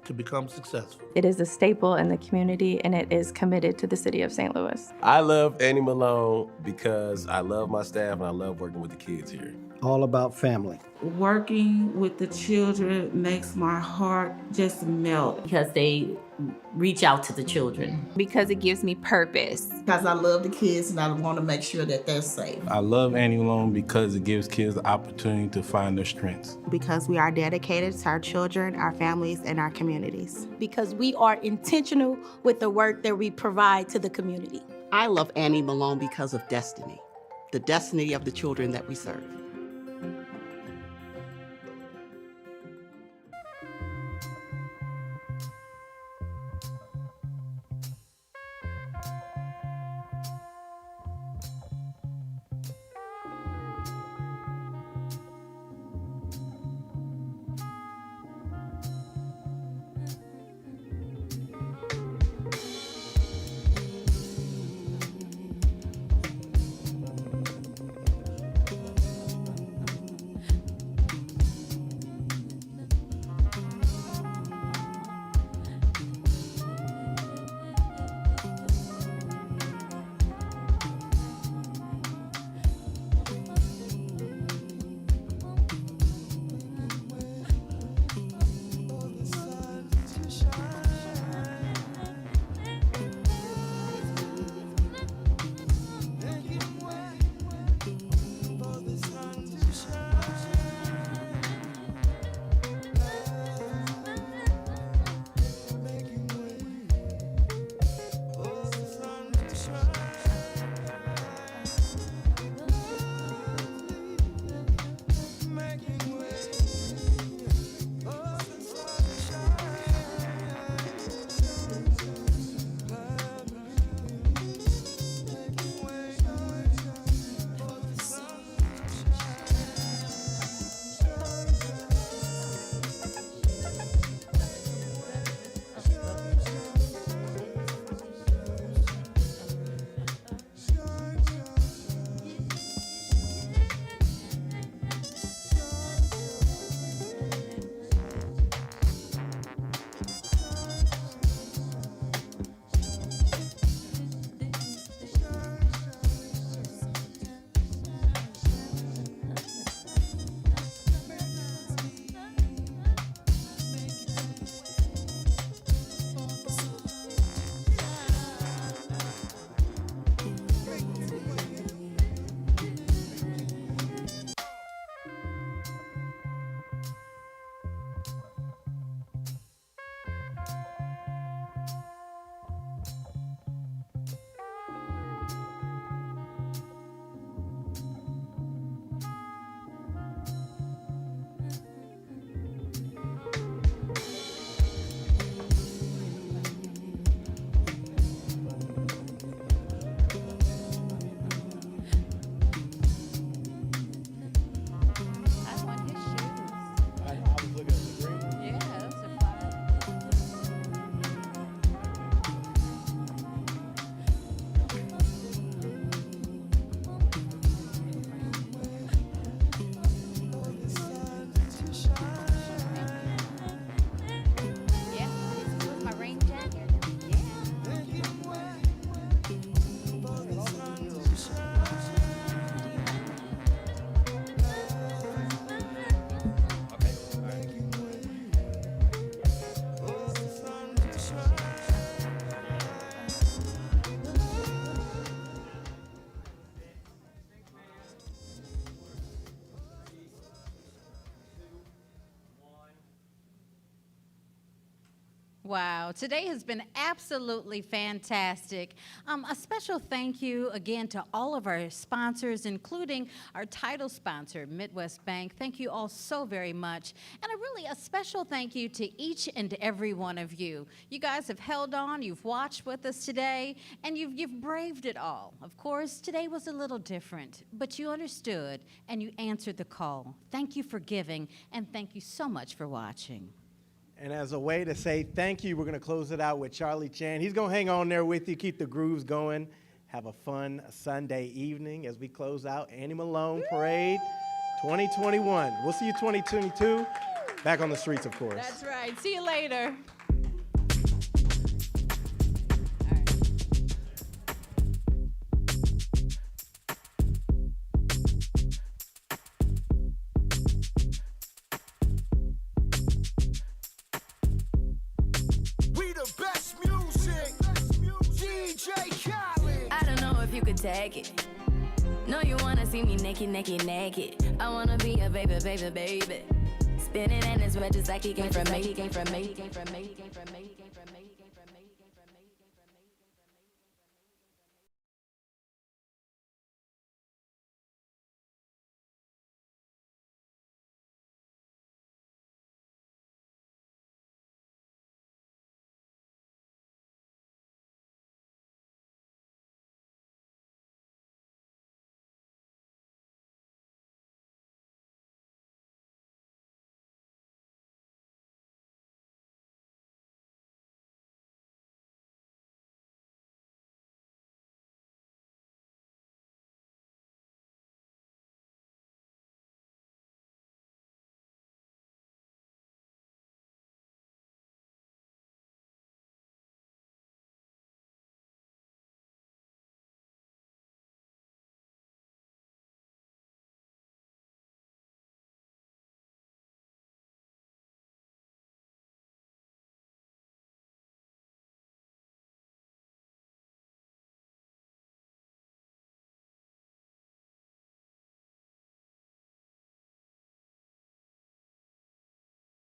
Speaker 13: to become successful.
Speaker 21: It is a staple in the community, and it is committed to the city of St. Louis.
Speaker 3: I love Annie Malone because I love my staff and I love working with the kids here.
Speaker 22: All about family.
Speaker 23: Working with the children makes my heart just melt.
Speaker 25: Because they reach out to the children.
Speaker 21: Because it gives me purpose.
Speaker 23: Because I love the kids and I want to make sure that they're safe.
Speaker 14: I love Annie Malone because it gives kids the opportunity to find their strengths.
Speaker 27: Because we are dedicated to our children, our families, and our communities.
Speaker 28: Because we are intentional with the work that we provide to the community.
Speaker 29: I love Annie Malone because of destiny, the destiny of the children that we serve.
Speaker 6: Wow, today has been absolutely fantastic. A special thank you again to all of our sponsors, including our title sponsor, Midwest Bank. Thank you all so very much. And a special thank you to each and every one of you. You guys have held on, you've watched with us today, and you've braved it all. Of course, today was a little different, but you understood and you answered the call. Thank you for giving, and thank you so much for watching.
Speaker 5: And as a way to say thank you, we're going to close it out with Charlie Chan. He's going to hang on there with you, keep the grooves going. Have a fun Sunday evening as we close out Annie Malone Parade 2021. We'll see you 2022. Back on the streets, of course.
Speaker 6: That's right. See you later.
Speaker 7: We the best music. DJ Khaled.
Speaker 4: I don't know if you could take it. No, you wanna see me naked, naked, naked. I wanna be a baby, baby, baby. Spinning in his red just like he came from me.